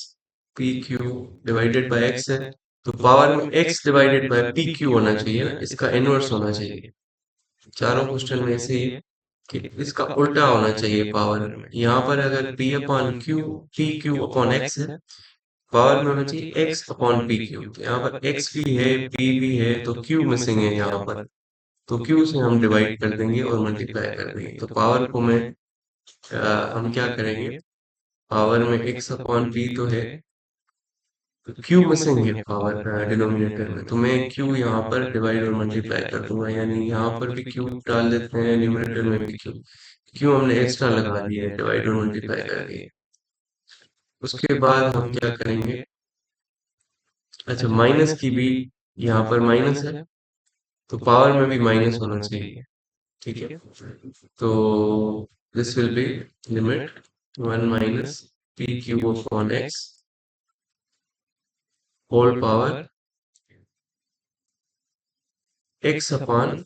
pq divided by x है, तो पावर में x डिवाइडेड बाय pq होना चाहिए ना, इसका इनवर्स होना चाहिए। चारों क्वेश्चन में से ही कि इसका उल्टा होना चाहिए पावर में। यहाँ पर अगर p upon q pq upon x है, पावर में होना चाहिए x अपॉन pq। तो यहाँ पर x भी है p भी है तो q मिसिंग है यहाँ पर, तो q से हम डिवाइड कर देंगे और मल्टीप्लाई कर देंगे। तो पावर को मैं हम क्या करेंगे, पावर में x अपॉन p तो है, तो q मिसिंग है पावर डिनोमिनेटर में, तो मैं q यहाँ पर डिवाइड और मल्टीप्लाई कर दूंगा, यानी यहाँ पर भी q डाल देते हैं, न्यूमरेटर में भी q हमने एक्स्ट्रा लगा दिया है डिवाइड और मल्टीप्लाई कर दिए। उसके बाद हम क्या करेंगे, अच्छा माइनस की भी यहाँ पर माइनस है तो पावर में भी माइनस होना चाहिए। ठीक है, तो this will be limit 1 minus p³ upon x whole power x upon,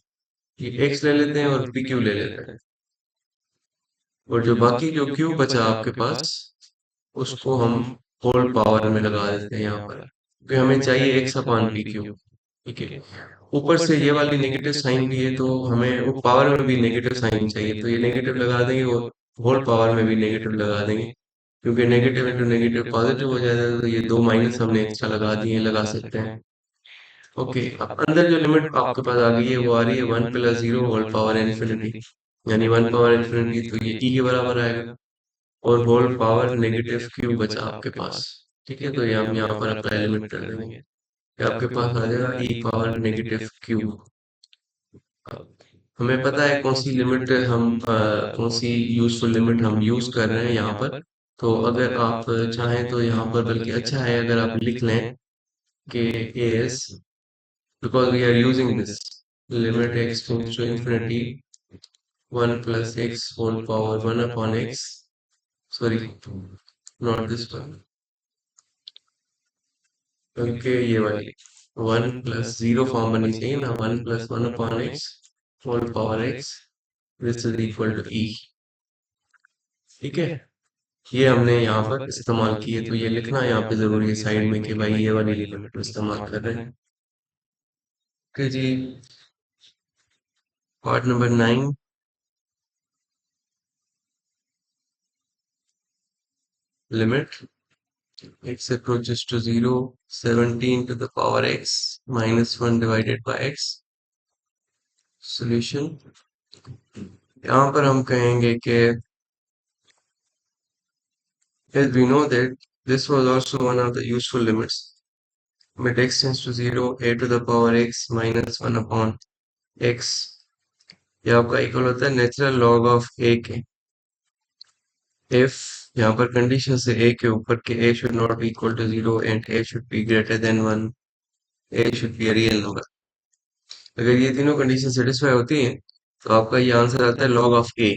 ये x ले लेते हैं और pq ले लेते हैं, और जो बाकी जो q बचा आपके पास उसको हम होल पावर में लगा देते हैं यहाँ पर, क्योंकि हमें चाहिए x अपॉन pq। ठीक है, ऊपर से ये वाली नेगेटिव साइन भी है तो हमें वो पावर में भी नेगेटिव साइन चाहिए, तो ये नेगेटिव लगा देंगे और होल पावर में भी नेगेटिव लगा देंगे, क्योंकि नेगेटिव इंटू नेगेटिव पॉजिटिव हो जाएगा, तो ये दो माइनस हमने एक्स्ट्रा लगा दिए, लगा सकते हैं। ओके, अब अंदर जो लिमिट आपके पास आ गई है वो आ रही है 1 + 0 होल पावर इन्फिनिटी, यानी 1 पावर इन्फिनिटी तो ये e के बराबर आएगा, और होल पावर नेगेटिव q बचा आपके पास। ठीक है, तो ये हम यहाँ पर अप्लाई लिमिट कर देंगे, ये आपके पास आ जाएगा e पावर नेगेटिव q। हमें पता है कौन सी लिमिट हम कौन सी यूजफुल लिमिट हम यूज कर रहे हैं यहाँ पर, तो अगर आप चाहें तो यहाँ पर बल्कि अच्छा है अगर आप लिख लें कि is, because we are using this limit x tends to infinity 1 + x whole power 1 upon x, sorry not this one, क्योंकि ये वाली 1 + 0 फॉर्म बननी चाहिए ना, 1 + 1 upon x whole power x, this is equal to e। ठीक है, ये हमने यहाँ पर इस्तेमाल की है, तो ये लिखना यहाँ पे जरूरी है साइड में कि भाई ये वाली लिमिट इस्तेमाल कर रहे हैं। ओके जी, part number 9, limit x approaches to 0 17 to the power x minus 1 divided by x। Solution, यहाँ पर हम कहेंगे कि as we know that this was also one of the useful limits, limit x tends to 0 a to the power x minus 1 upon x, ये आपका इक्वल होता है नेचुरल लॉग ऑफ a के, if यहाँ पर कंडीशन से a के ऊपर के a should not be equal to 0 and a should be greater than 1, a should be a real number। अगर ये तीनों कंडीशन सेटिस्फाई होती हैं तो आपका ये आंसर आता है लॉग ऑफ a।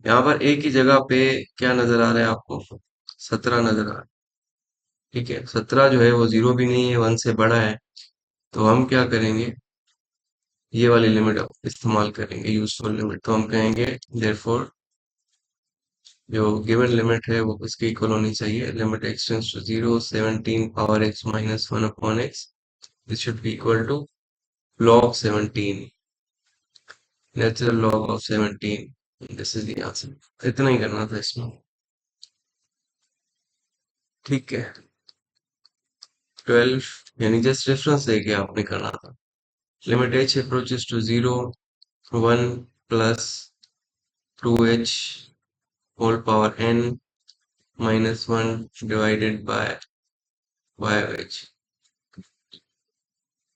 यहाँ पर a की जगह पे क्या नजर आ रहा है आपको, 17 नजर आ रहा है। ठीक है, 17 जो है वो 0 भी नहीं है, 1 से बड़ा है, तो हम क्या करेंगे, ये वाली लिमिट इस्तेमाल करेंगे, यूजफुल लिमिट। तो हम कहेंगे देयरफॉर जो गिवन लिमिट है वो इसके इक्वल होनी चाहिए, limit x tends to 0 17 power x minus 1 upon x, this should be equal to log 17, natural log of 17। This is the answer. इतना ही करना था इसमें। ठीक है, 12 यानी जस्ट रेफरेंस देके आपने करना था। Limit h approaches to 0 1 plus 2h whole power n minus 1 divided by yh।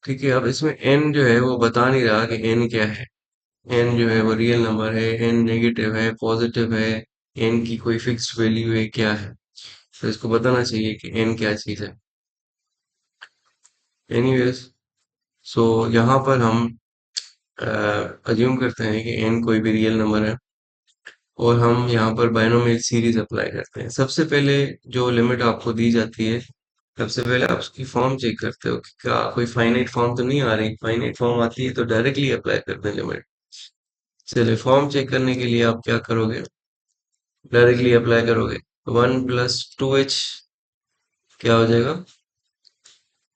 ठीक है, अब इसमें n जो है वो बता नहीं रहा कि n क्या है। n जो है वो रियल नंबर है, n नेगेटिव है, पॉजिटिव है, n की कोई फिक्स्ड वैल्यू है, क्या है। तो इसको बताना चाहिए कि n क्या चीज है। एनीवेज, सो यहाँ पर हम अज्यूम करते हैं कि n कोई भी रियल नंबर है और हम यहाँ पर बायनोमियल सीरीज अप्लाई करते हैं। सबसे पहले जो लिमिट आपको दी जाती है, सबसे पहले आप उसकी फॉर्म चेक करते हो कि क्या कोई फाइनाइट फॉर्म तो नहीं आ रही। फाइनाइट फॉर्म आती है तो डायरेक्टली अप्लाई करते हैं लिमिट। चलिए, फॉर्म चेक करने के लिए आप क्या करोगे, डायरेक्टली अप्लाई करोगे। 1 + 2h क्या हो जाएगा,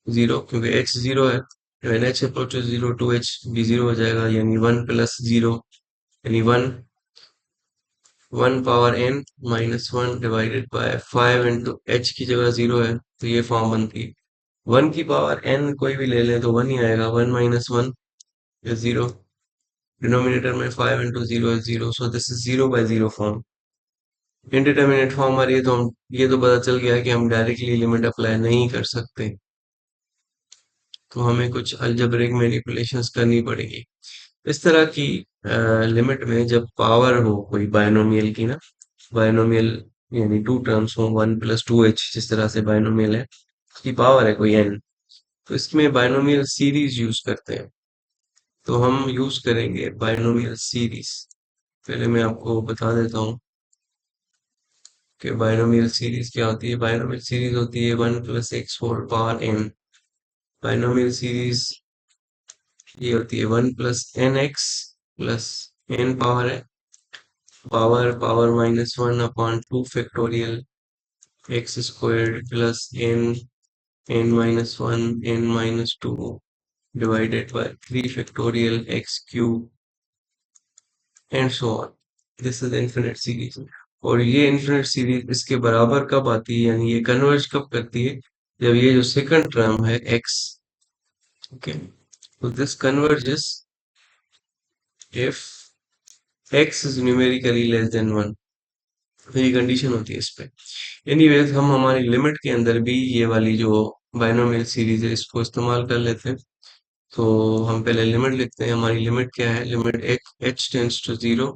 0, क्योंकि h 0 है। when h approaches 0 2h भी 0 हो जाएगा, यानी 1 + 0 यानी 1 power n minus 1 divided by 5 into h की जगह 0 है तो ये फॉर्म बनती है। 1 की पावर n कोई भी ले लें तो 1 ही आएगा, 1 माइनस 1 इज 0। डिनोमिनेटर में 5 into 0 is 0, so this is 0/0 form. Indeterminate form आ रही है तो हम ये तो पता चल गया कि हम डायरेक्टली लिमिट अप्लाई नहीं कर सकते, तो हमें कुछ अलजेब्रिक मैनिपुलेशंस करनी पड़ेगी। इस तरह की लिमिट में जब पावर हो कोई बायनोमियल की ना, बायनोमियल यानी टू टर्म्स हो, 1 + 2h जिस तरह से बायनोमियल है, उसकी पावर है कोई n, तो इसमें बायनोमियल सीरीज यूज करते हैं। तो हम यूज करेंगे बायनोमियल सीरीज। पहले मैं आपको बता देता हूँ कि बायनोमियल सीरीज क्या होती है। बायनोमियल सीरीज होती है 1 + x whole power n। Binomial series ये होती है 1 + nx प्लस n पावर है, power power minus 1/2 factorial x squared plus n n-1 n-2 divided by 3 factorial x cube and so on. This is infinite series. और ये इनफिनिट सीरीज इसके बराबर कब आती है, यानी ये कन्वर्ज कब करती है, जब ये जो सेकंड टर्म है x, ओके, तो this converges if x is numerically less than 1। तो ये कंडीशन होती है इस पे। एनीवेज, हम हमारी लिमिट के अंदर भी ये वाली जो बायनोमियल सीरीज है इसको इस्तेमाल कर लेते हैं। तो हम पहले लिमिट लिखते हैं। हमारी लिमिट क्या है, limit h tends to 0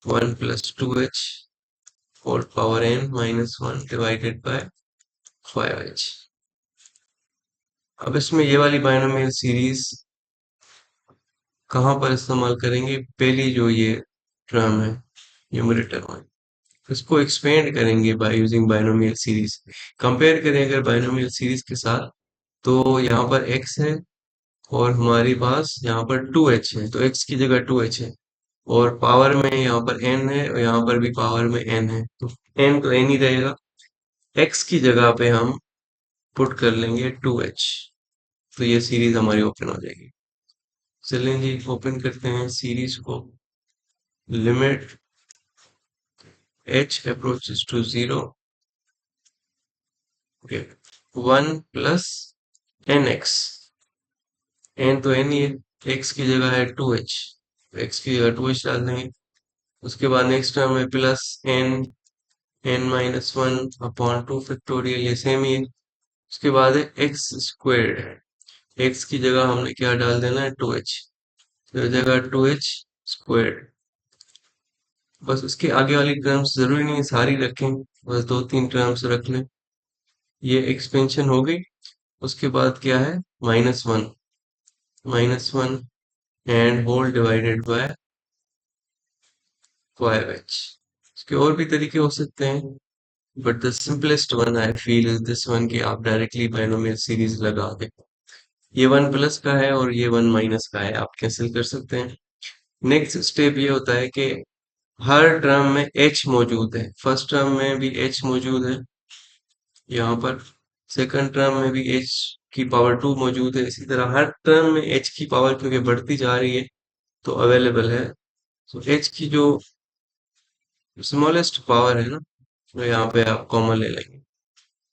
1 + 2h whole power n minus 1 divided by 5h। अब इसमें ये वाली बायनोमियल सीरीज कहाँ पर इस्तेमाल करेंगे, पहली जो ये टर्म है न्यूमरेटर में, इसको एक्सपेंड करेंगे by using binomial series. Compare करें अगर बायनोमियल सीरीज के साथ, तो यहाँ पर x है और हमारे पास यहाँ पर 2h है, तो x की जगह 2h है, और पावर में यहाँ पर n है और यहाँ पर भी पावर में n है, तो n तो n ही रहेगा। x की जगह पे हम पुट कर लेंगे 2h, तो ये सीरीज हमारी ओपन हो जाएगी। चलें जी, ओपन करते हैं सीरीज को। Limit h approaches to 0 1 + nx, n तो n ही है, x की जगह है 2h, x की जगह 2h डाल देंगे। उसके बाद नेक्स्ट टर्म है प्लस n n-1/2 फैक्टोरियल, ये सेम ही है। उसके बाद है x स्क्वायर्ड है, x की जगह हमने क्या डाल देना है 2h, तो जगह 2h स्क्वायर्ड। बस उसके आगे वाली टर्म्स जरूरी नहीं है सारी रखें, बस 2-3 टर्म्स रख लें। ये एक्सपेंशन हो गई। उसके बाद क्या है, -1 and whole divided by 5h। इसके और भी तरीके हो सकते हैं, but the simplest one I feel is this one, कि आप डायरेक्टली बायनोमियल सीरीज लगा दें। ये वन प्लस का है और ये वन माइनस का है, आप कैंसिल कर सकते हैं। नेक्स्ट स्टेप ये होता है कि हर टर्म में एच मौजूद है। फर्स्ट टर्म में भी एच मौजूद है यहाँ पर, सेकंड टर्म में भी एच की पावर 2 मौजूद है। इसी तरह हर टर्म में एच की पावर क्योंकि बढ़ती जा रही है तो अवेलेबल है। तो एच की जो स्मॉलेस्ट पावर है ना, तो यहाँ पे आप कॉमन ले लेंगे।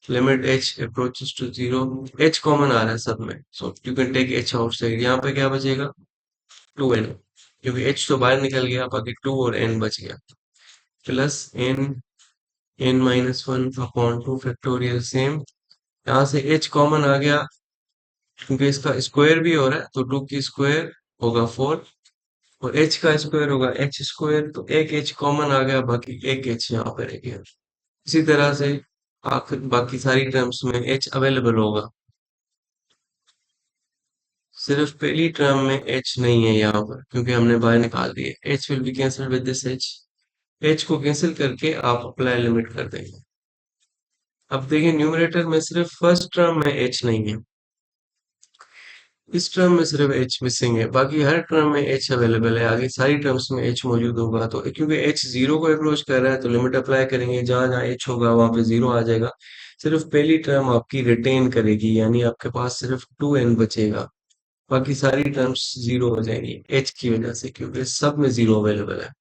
Limit h approaches to zero, h common आ रहा है सब में, so you can take h outside. यहाँ पे क्या बचेगा, 2n, क्योंकि एच तो बाहर निकल गया, बाकी 2 और n बच गया, plus n minus one upon two factorial same. यहाँ से एच कॉमन आ गया, क्योंकि इसका स्क्वायर भी हो रहा है तो 2 की स्क्वायर होगा 4, और एच का स्क्वायर होगा एच स्क्वायर, तो एक एच कॉमन आ गया, बाकी एक एच यहाँ पर रह गया। इसी तरह से आखिर बाकी सारी टर्म्स में एच अवेलेबल होगा, सिर्फ पहली टर्म में एच नहीं है यहाँ पर, क्योंकि हमने बाहर निकाल दिए। H will be cancel with this H, H को कैंसिल करके आप अप्लाई लिमिट कर देंगे। अब देखिए न्यूमरेटर में सिर्फ फर्स्ट टर्म में एच नहीं है, इस टर्म में सिर्फ एच मिसिंग है, बाकी हर टर्म में एच अवेलेबल है, आगे सारी टर्म्स में एच मौजूद होगा। तो क्योंकि एच जीरो को अप्रोच कर रहा है तो लिमिट अप्लाई करेंगे, जहां जहां एच होगा वहां पे जीरो आ जाएगा। सिर्फ पहली टर्म आपकी रिटेन करेगी, यानी आपके पास सिर्फ 2n बचेगा, बाकी सारी टर्म्स जीरो हो जाएंगी एच की वजह से, क्योंकि सब में जीरो अवेलेबल है।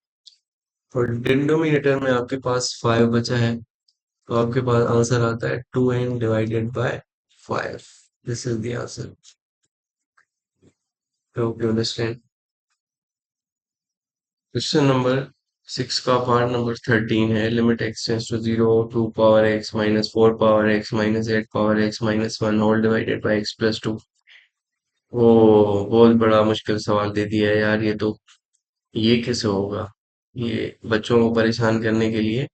और डिनोमिनेटर में आपके पास 5 बचा है, तो आपके पास आंसर आता है 2n divided by 5। This is the answer. Hope you understand. Question number 6 का पार्ट नंबर 13 है, limit x tends to 0 2 power x minus 4 power x minus 8 power x minus 1 whole divided by x plus 2। ओ, बहुत बड़ा मुश्किल सवाल दे दिया है यार, ये तो, ये कैसे होगा। ये बच्चों को परेशान करने के लिए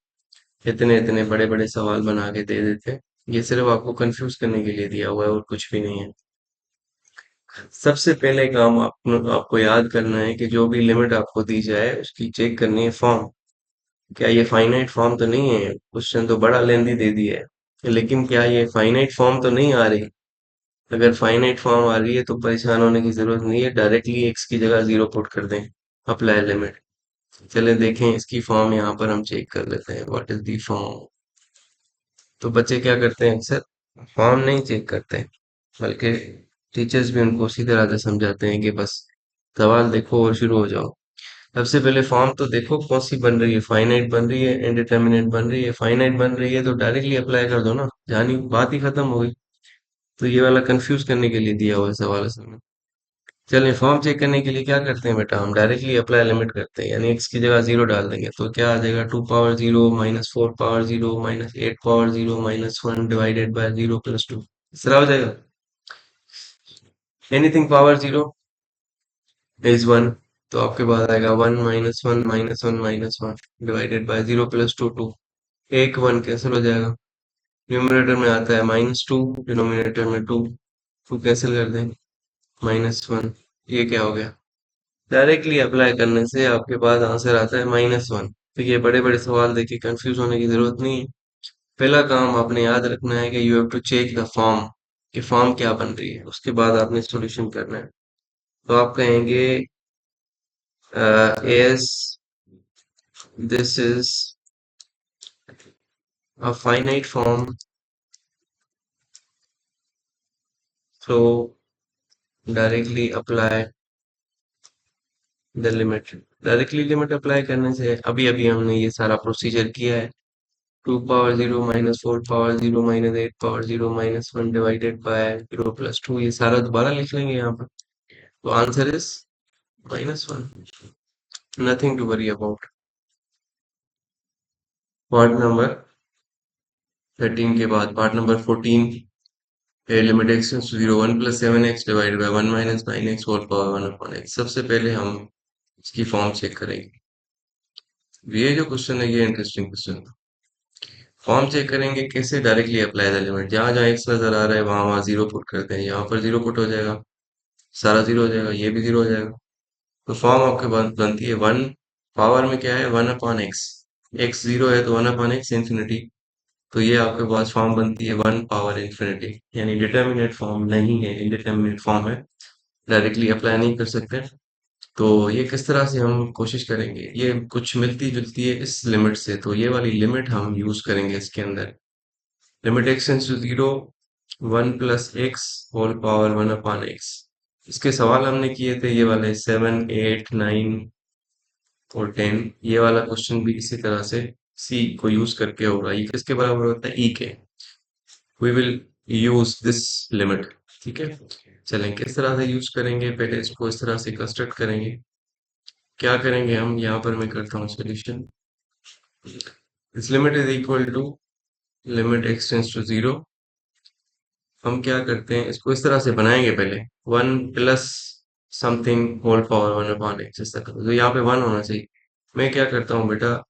इतने इतने बड़े बड़े सवाल बना के दे देते हैं। ये सिर्फ आपको कंफ्यूज करने के लिए दिया हुआ है और कुछ भी नहीं है। सबसे पहले काम आपको याद करना है कि जो भी लिमिट आपको दी जाए उसकी चेक करनी है फॉर्म। क्या ये फाइनाइट फॉर्म तो नहीं है, क्वेश्चन तो बड़ा लेंदी दे दिया है, लेकिन क्या ये फाइनाइट फॉर्म तो नहीं आ रही। अगर फाइनाइट फॉर्म आ रही है तो परेशान होने की जरूरत नहीं है, डायरेक्टली एक्स की जगह जीरो पुट कर दें, अप्लाई लिमिट। चले देखें इसकी फॉर्म, यहाँ पर हम चेक कर लेते हैं व्हाट इज दी फॉर्म। तो बच्चे क्या करते हैं, अक्सर फॉर्म नहीं चेक करते, बल्कि टीचर्स भी उनको उसी तरह से समझाते हैं कि बस सवाल देखो और शुरू हो जाओ। सबसे पहले फॉर्म तो देखो कौन सी बन रही है, फाइनाइट बन रही है, इनडिटर्मिनेट बन रही है। फाइनाइट बन रही है तो डायरेक्टली अप्लाई कर दो ना, जानी बात ही खत्म हो गई। तो ये वाला कंफ्यूज करने के लिए दिया हुआ है सवाल असल में। चलिए फॉर्म चेक करने के लिए क्या करते हैं बेटा, हम डायरेक्टली अप्लाई लिमिट करते हैं, यानी एक्स की जगह जीरो डाल देंगे, तो क्या आ जाएगा, 2 power 0 minus 4 power 0 minus 8 power 0 minus 1 divided by 0 plus 2। इस तरह हो जाएगा। एनीथिंग पावर 0 इज 1, तो आपके पास आएगा 1 minus 1 minus 1 minus 1 divided by 0 plus 2 2। एक 1 कैंसिल हो जाएगा, न्यूमरेटर में आता है -2, डिनोमिनेटर में 2, 2 कैंसिल कर दें, -1। ये क्या हो गया, डायरेक्टली अप्लाई करने से आपके पास आंसर आता है -1। तो ये बड़े बड़े सवाल देखिए कंफ्यूज होने की जरूरत नहीं है। पहला काम आपने याद रखना है कि you have to check the form, कि फॉर्म क्या बन रही है, उसके बाद आपने सॉल्यूशन करना है। तो आप कहेंगे S this is a finite form, so directly apply the limit. Directly limit apply करने से अभी अभी हमने ये सारा प्रोसीजर किया है, 2 power 0 minus 4 power 0 minus 8 power 0 minus 1 divided by 0 plus 2, ये सारा दोबारा लिख लेंगे यहाँ पर। तो answer is -1, nothing to worry about. Part number 13 के बाद पार्ट नंबर 14 है, limit x tends to 0 1 plus 7x divided by 1 minus 9x whole power 1 upon x। सबसे पहले हम इसकी फॉर्म चेक करेंगे। ये जो क्वेश्चन है ये इंटरेस्टिंग क्वेश्चन है। फॉर्म चेक करेंगे कैसे, डायरेक्टली अप्लाई द लिमिट, जहां जहां एक्स नजर आ रहा है वहां वहां जीरो पुट करते हैं, यहाँ पर जीरो पुट हो जाएगा, सारा जीरो हो जाएगा, ये भी जीरो हो जाएगा। तो फॉर्म आपके बनती है 1 पावर में क्या है, 1 अपॉन एक्स, एक्स जीरो है तो 1 अपॉन एक्स इंफिनिटी, तो ये आपके पास फॉर्म बनती है 1 पावर इंफिनिटी, यानी डिटर्मिनेट फॉर्म नहीं है, इंडिटर्मिनेट फॉर्म है, डायरेक्टली अप्लाई नहीं कर सकते। तो ये किस तरह से हम कोशिश करेंगे, ये कुछ मिलती जुलती है इस लिमिट से, तो ये वाली लिमिट हम यूज करेंगे इसके अंदर। Limit x tends to 0, 1 + x whole power 1/x। इसके सवाल हमने किए थे ये वाले 7, 8, 9 और 10। ये वाला क्वेश्चन भी इसी तरह से सी को यूज करके होगा। ये किसके बराबर होता है, ई के। We will use this limit. ठीक है, चलें किस तरह से यूज करेंगे, पहले इसको इस तरह से कंस्ट्रक्ट करेंगे। क्या करेंगे हम, यहाँ पर मैं करता हूँ solution. This limit is equal to limit x tends to 0। हम क्या करते हैं, इसको इस तरह से बनाएंगे पहले, 1 + समथिंग होल पावर 1/x इस तरह। तो यहाँ पे 1 होना चाहिए। मैं क्या करता हूँ बेटा,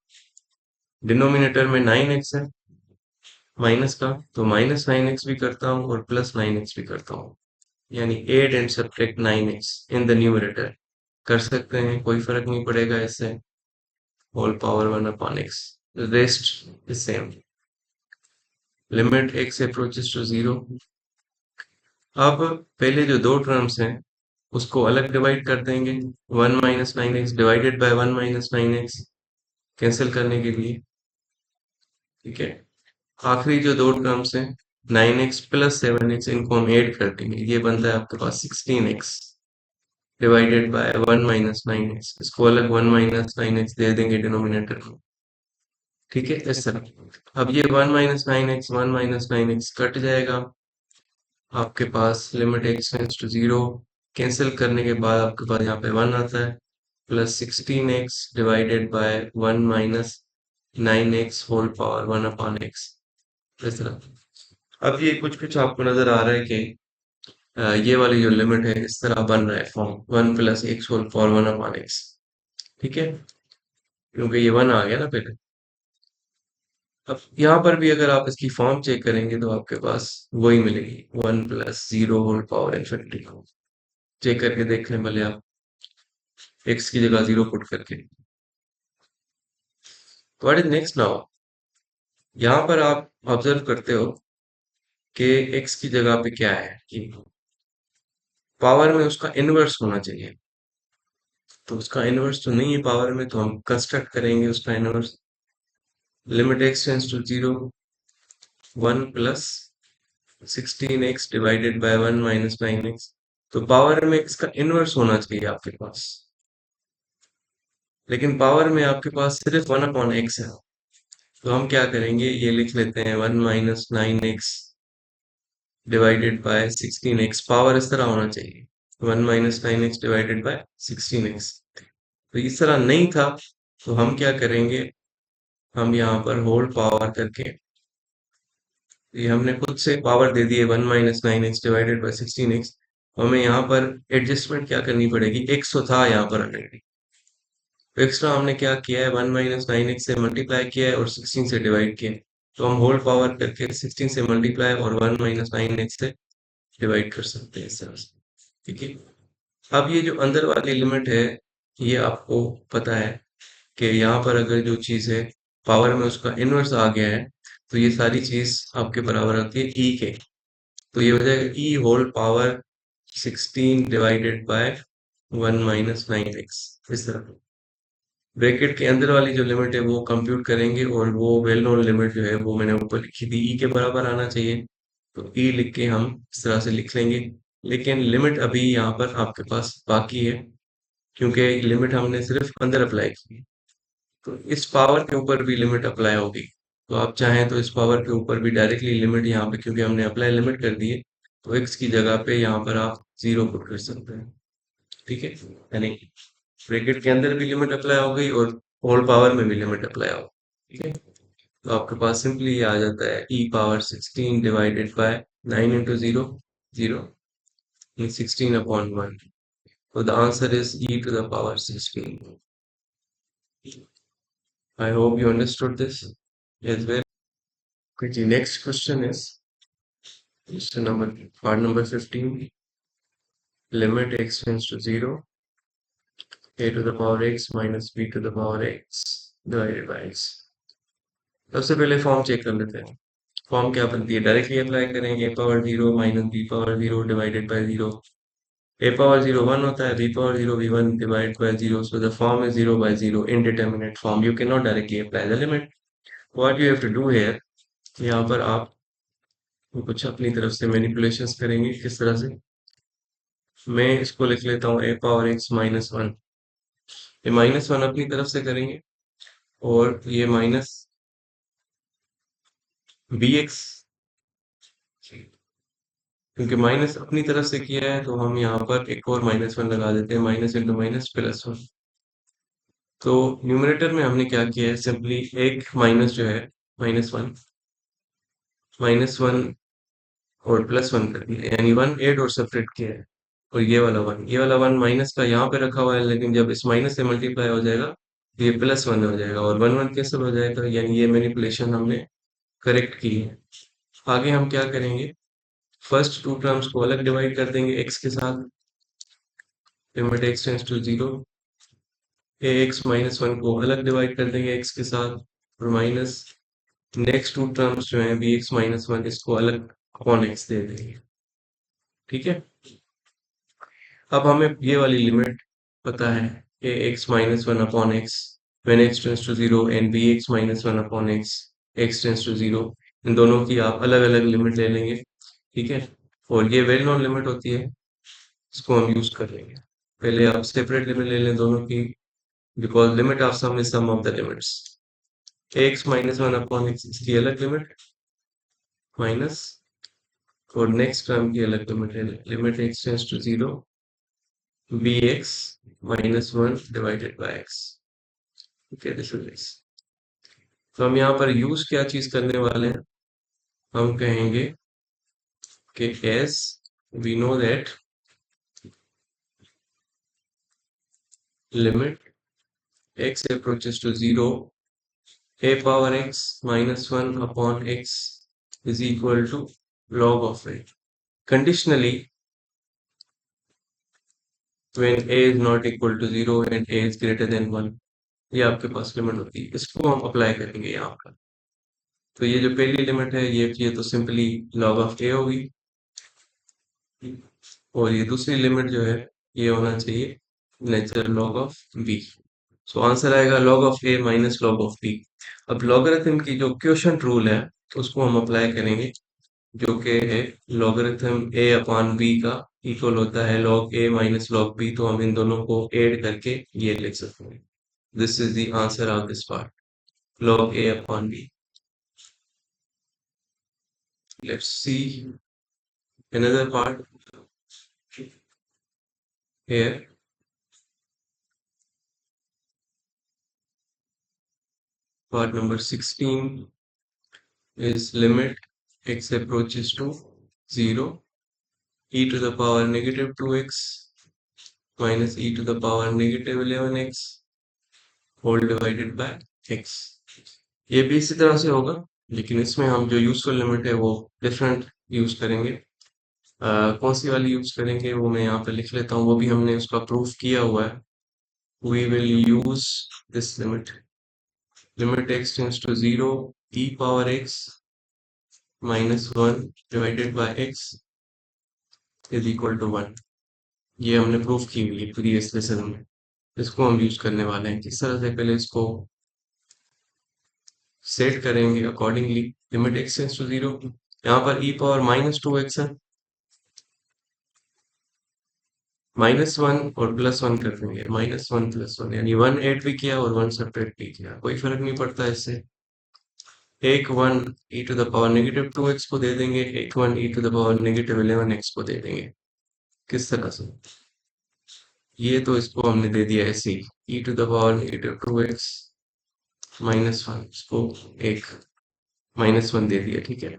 डिनोमिनेटर में 9x है माइनस का, तो -9x भी करता हूँ और +9x भी करता हूँ, यानी add and subtract 9x in the numerator. कर सकते हैं, कोई फर्क नहीं पड़ेगा इससे। Whole power 1/x, rest is same. Limit x approaches to 0। अब पहले जो दो टर्म्स हैं उसको अलग डिवाइड कर देंगे। 1 - 9x divided by 1 - 9x, cancel करने के लिए। ठीक है, आखिरी जो दो टर्म्स हैं 9x + 7x, इनको हम ऐड कर देंगे। ये बनता है आपके पास 16x डिवाइडेड बाय 1 - 9x। इसको अलग 1 - 9x दे देंगे डिनोमिनेटर को। ठीक है, इस तरह। अब ये 1 - 9x 1 - 9x कट जाएगा। आपके पास limit x tends to 0, cancel करने के बाद आपके पास यहाँ पे 1 आता है, plus 16x divided by 1 - 9x whole power 1/x इस तरह। अब ये कुछ कुछ आपको नजर आ रहा है कि ये वाली जो लिमिट है इस तरह बन रहा है form, 1 + x whole power 1/x। ठीक है, क्योंकि ये 1 आ गया ना पहले। अब यहाँ पर भी अगर आप इसकी फॉर्म चेक करेंगे तो आपके पास वही मिलेगी, 1 + 0 होल पावर इंफिनिटी। चेक करके देख लें भले आप, x की जगह 0 पुट करके। व्हाट इज नेक्स्ट नाउ, यहाँ पर आप ऑब्जर्व करते हो कि x की जगह पे क्या है कि पावर में उसका इनवर्स होना चाहिए। तो उसका इनवर्स तो नहीं है पावर में, तो हम कंस्ट्रक्ट करेंगे उसका inverse. Limit x tends to 0, 1 + 16x divided by 1 - 9x। तो पावर में इसका इनवर्स होना चाहिए आपके पास, लेकिन पावर में आपके पास सिर्फ 1/x है। तो हम क्या करेंगे, ये लिख लेते हैं 1 - 9x divided by 16x। Power इस तरह होना चाहिए, 1 - 9x डिवाइडेड बाय 16x। तो इस तरह नहीं था, तो हम क्या करेंगे, हम यहाँ पर होल पावर करके, ये हमने खुद से पावर दे दी है 1 - 9x डिवाइडेड बाय 16x। हमें यहाँ पर एडजस्टमेंट क्या करनी पड़ेगी, x तो था यहाँ पर ऑलरेडी, तो एक्स्ट्रा हमने क्या किया है, 1 - 9x से मल्टीप्लाई किया है और 16 से डिवाइड किया है। तो हम होल पावर करके 16 से मल्टीप्लाई और 1 - 9x से डिवाइड कर सकते हैं इस तरह से। ठीक है, अब ये जो अंदर वाली लिमिट है, ये आपको पता है कि यहाँ पर अगर जो चीज़ है पावर में उसका इनवर्स आ गया है, तो ये सारी चीज आपके बराबर आती है ई के। तो ये हो जाएगा e whole power 16 divided by 1 - 9x इस तरह। ब्रैकेट के अंदर वाली जो लिमिट है वो कंप्यूट करेंगे, और वो वेल नोन लिमिट जो है वो मैंने ऊपर लिखी थी, ई के बराबर आना चाहिए। तो ई लिख के हम इस तरह से लिख लेंगे। लेकिन लिमिट अभी यहाँ पर आपके पास बाकी है, क्योंकि लिमिट हमने सिर्फ अंदर अप्लाई की है। तो इस पावर के ऊपर भी लिमिट अप्लाई होगी। तो आप चाहें तो इस पावर के ऊपर भी डायरेक्टली लिमिट यहाँ पे, क्योंकि हमने अप्लाई लिमिट कर दी है, तो एक्स की जगह पे यहाँ पर आप 0 पुट कर सकते हैं। ठीक है, यानी ब्रैकेट के अंदर भी लिमिट अप्लाई हो गई और होल पावर में भी लिमिट अप्लाई हो गई। ठीक है, तो आपके पास सिंपली ये आ जाता है ई power 16 divided bye 9 into 0, 0 16/1। So the answer is e to the power 16. I hope you understood this as well. Okay, the next question is question number part number 15. Limit x tends to 0, a to the power x minus b to the power x divided by x. सबसे पहले फॉर्म चेक कर लेते हैं। फॉर्म क्या बनती है, डायरेक्टली अप्लाई करेंगे, a power zero minus b power zero divided by zero. A power zero one होता है, b power zero b one divide by zero, so the form is zero by zero, indeterminate form, you can not directly apply the limit. What you have to do here, यहाँ पर आप कुछ अपनी तरफ से मैनिपुलेशंस करेंगे। किस तरह से, मैं इसको लिख लेता हूँ ए पावर एक्स माइनस वन, ये माइनस वन अपनी तरफ से करेंगे, और ये माइनस बी एक्स, क्योंकि माइनस अपनी तरफ से किया है तो हम यहाँ पर एक और माइनस वन लगा देते हैं, minus into minus plus one. तो न्यूमरेटर में हमने क्या किया है, सिंपली एक माइनस जो है माइनस वन और प्लस वन कर दिया, यानी वन एड और सेपरेट किया है। और ये वाला वन माइनस का यहाँ पे रखा हुआ है, लेकिन जब इस माइनस से मल्टीप्लाई हो जाएगा तो ये प्लस वन हो जाएगा और वन वन कैंसिल हो जाएगा, यानी ये मैनिपुलेशन हमने करेक्ट की है। आगे हम क्या करेंगे, फर्स्ट टू टर्म्स को अलग डिवाइड कर देंगे एक्स के साथ, limit x tends to zero, a x minus one को अलग डिवाइड कर देंगे एक्स के साथ, और माइनस नेक्स्ट टू टर्म्स जो है बी एक्स माइनस वन, इसको अलग अपॉन एक्स दे देंगे। ठीक है, अब हमें ये वाली लिमिट पता है, a x minus one upon x when x tends to zero and b x minus one upon x tends to zero, इन दोनों की आप अलग अलग लिमिट ले लेंगे। ठीक है, और ये वेल नोन लिमिट होती है, इसको हम यूज कर लेंगे। पहले आप सेपरेट लिमिट ले लें दोनों की, because limit of sum is sum of the limits. X minus one upon x इसकी अलग लिमिट माइनस, और नेक्स्ट टर्म की अलग लिमिट है, limit x tends to zero b x minus one divided by x. Okay, this is this. तो हम यहाँ पर यूज क्या चीज करने वाले हैं, हम कहेंगे कि as we know that limit x approaches to zero, a power x minus 1 upon x is equal to log of a. Conditionally, when a is not equal to 0 and a is greater than 1, ये आपके पास लिमिट होती है, इसको हम अप्लाई करेंगे यहाँ पर। तो ये जो पहली लिमिट है ये तो सिंपली log of a होगी, और ये दूसरी लिमिट जो है ये होना चाहिए natural log of b। So answer आएगा log of a minus log of b। अब लॉगरिथम की जो क्वोशंट रूल है उसको हम अप्लाई करेंगे, जो कि है लॉगरिथम a अपॉन b का इक्वल होता है log a minus log b, तो हम इन दोनों को ऐड करके ये लिख सकते हैं। This is the answer of this part, log a upon b। Let's see another part here। Part number 16 is limit x approaches to 0, e to the power negative 2x minus e to the power negative 11x whole divided by x। ये भी इसी तरह से होगा, लेकिन इसमें हम जो यूजफुल लिमिट है वो डिफरेंट यूज करेंगे। कौन सी वाली यूज करेंगे वो मैं यहाँ पे लिख लेता हूँ, वो भी हमने उसका प्रूफ किया हुआ है। we will use this limit x tends to 0, e power x minus 1 divided by x is equal to 1। ये हमने प्रूफ की हुई है प्रीवियस लेसन में, इसको हम यूज करने वाले हैं। किस तरह से, पहले इसको सेट करेंगे accordingly. Limit x tends to 0, यहाँ पर e power minus two x है, माइनस वन और प्लस वन कर देंगे, माइनस वन प्लस वन, यानी वन एड भी किया और वन सेपरेट भी किया, कोई फर्क नहीं पड़ता इससे। एक one e to the power negative two x को दे देंगे, एक one e to the power negative 11 x को दे देंगे। किस तरह से, ये तो इसको हमने दे दिया ऐसे ही, e to the power negative two x minus one, इसको एक माइनस वन दे दिया। ठीक है,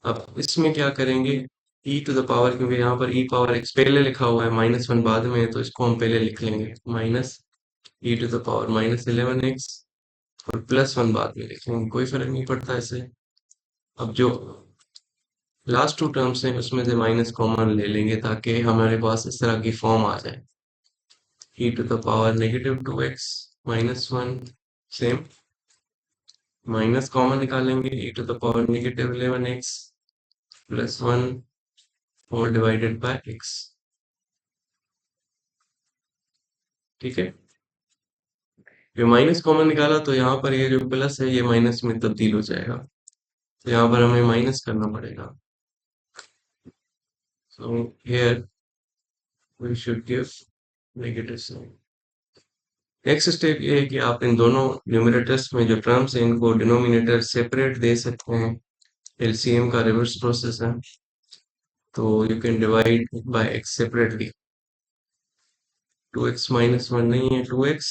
अब इसमें क्या करेंगे, e टू द पावर, क्योंकि यहाँ पर e पावर एक्स पहले लिखा हुआ है, माइनस वन बाद में है, तो इसको हम पहले लिख लेंगे minus e to the power minus 11x, और प्लस वन बाद में लिख लेंगे, कोई फर्क नहीं पड़ता इससे। अब जो लास्ट टू टर्म्स हैं उसमें से माइनस कॉमन ले लेंगे, ताकि हमारे पास इस तरह की फॉर्म आ जाए, e to the power negative two x minus one, same minus common निकालेंगे, e to the power negative 11x plus 1 whole divided by x। ठीक है, ये माइनस कॉमन निकाला तो यहाँ पर ये जो प्लस है ये माइनस में तब्दील हो जाएगा, तो यहाँ पर हमें माइनस करना पड़ेगा। So here we should give negative sign. Next step ये है कि आप इन दोनों न्यूमरेटर्स में जो टर्म्स हैं इनको डिनोमिनेटर सेपरेट दे सकते हैं। एलसीएम का रिवर्स प्रोसेस है, तो you can divide by x separately. 2x minus 1 नहीं है, 2x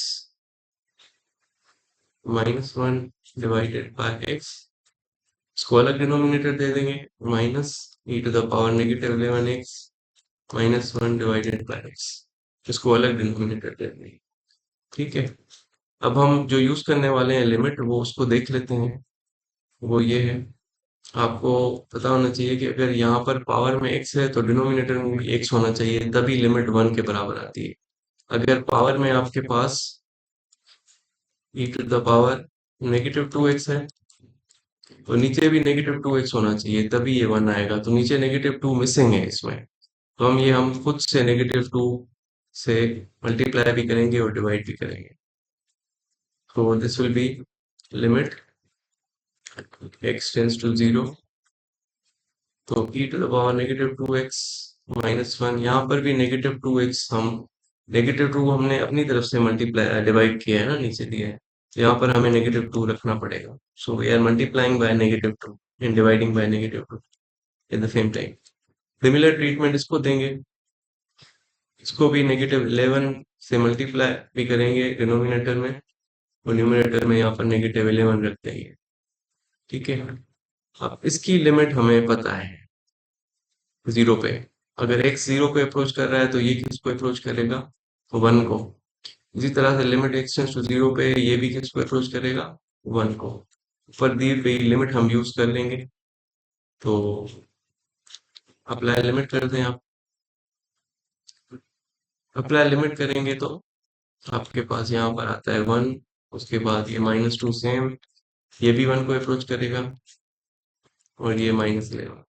minus 1 divided by x, इसको अलग डिनोमिनेटर दे देंगे, minus e to the power negative 11x minus 1 divided by x, इसको अलग डिनोमिनेटर दे देंगे। ठीक है, अब हम जो यूज करने वाले हैं लिमिट वो उसको देख लेते हैं। वो ये है, आपको पता होना चाहिए कि अगर यहाँ पर पावर में x है तो डिनोमिनेटर में भी x होना चाहिए, तभी लिमिट 1 के बराबर आती है। अगर पावर में आपके पास e to the power negative 2x है तो नीचे भी नेगेटिव 2x होना चाहिए, तभी ये 1 आएगा। तो नीचे नेगेटिव 2 मिसिंग है इसमें, तो हम खुद से नेगेटिव 2 से मल्टीप्लाई भी करेंगे और डिवाइड भी करेंगे। तो this will be limit x tends to 0, तो e to the power negative 2x minus 1, यहाँ पर भी नेगेटिव 2x, हम नेगेटिव 2 हमने अपनी तरफ से मल्टीप्लाई डिवाइड किया है ना, नीचे दिया है, तो यहाँ पर हमें नेगेटिव 2 रखना पड़ेगा। So we are multiplying by negative 2 and dividing by negative 2 at the same time. Similar treatment इसको देंगे, इसको भी नेगेटिव 11 से मल्टीप्लाई भी करेंगे डिनोमिनेटर में, और न्यूमरेटर में यहाँ पर नेगेटिव 11 रख देंगे। ठीक है, अब इसकी लिमिट हमें पता है 0 पे। अगर x 0 को अप्रोच कर रहा है तो ये किसको अप्रोच करेगा, 1 को। इसी तरह से लिमिट x टेंड्स टू 0 पे ये भी किसको अप्रोच करेगा, 1 को। ऊपर दी गई लिमिट हम यूज कर लेंगे, तो अप्लाई लिमिट कर दें आप। अप्लाई लिमिट करेंगे तो आपके पास यहाँ पर आता है 1, उसके बाद ये -2 सेम, ये भी 1 को अप्रोच करेगा, और ये -11।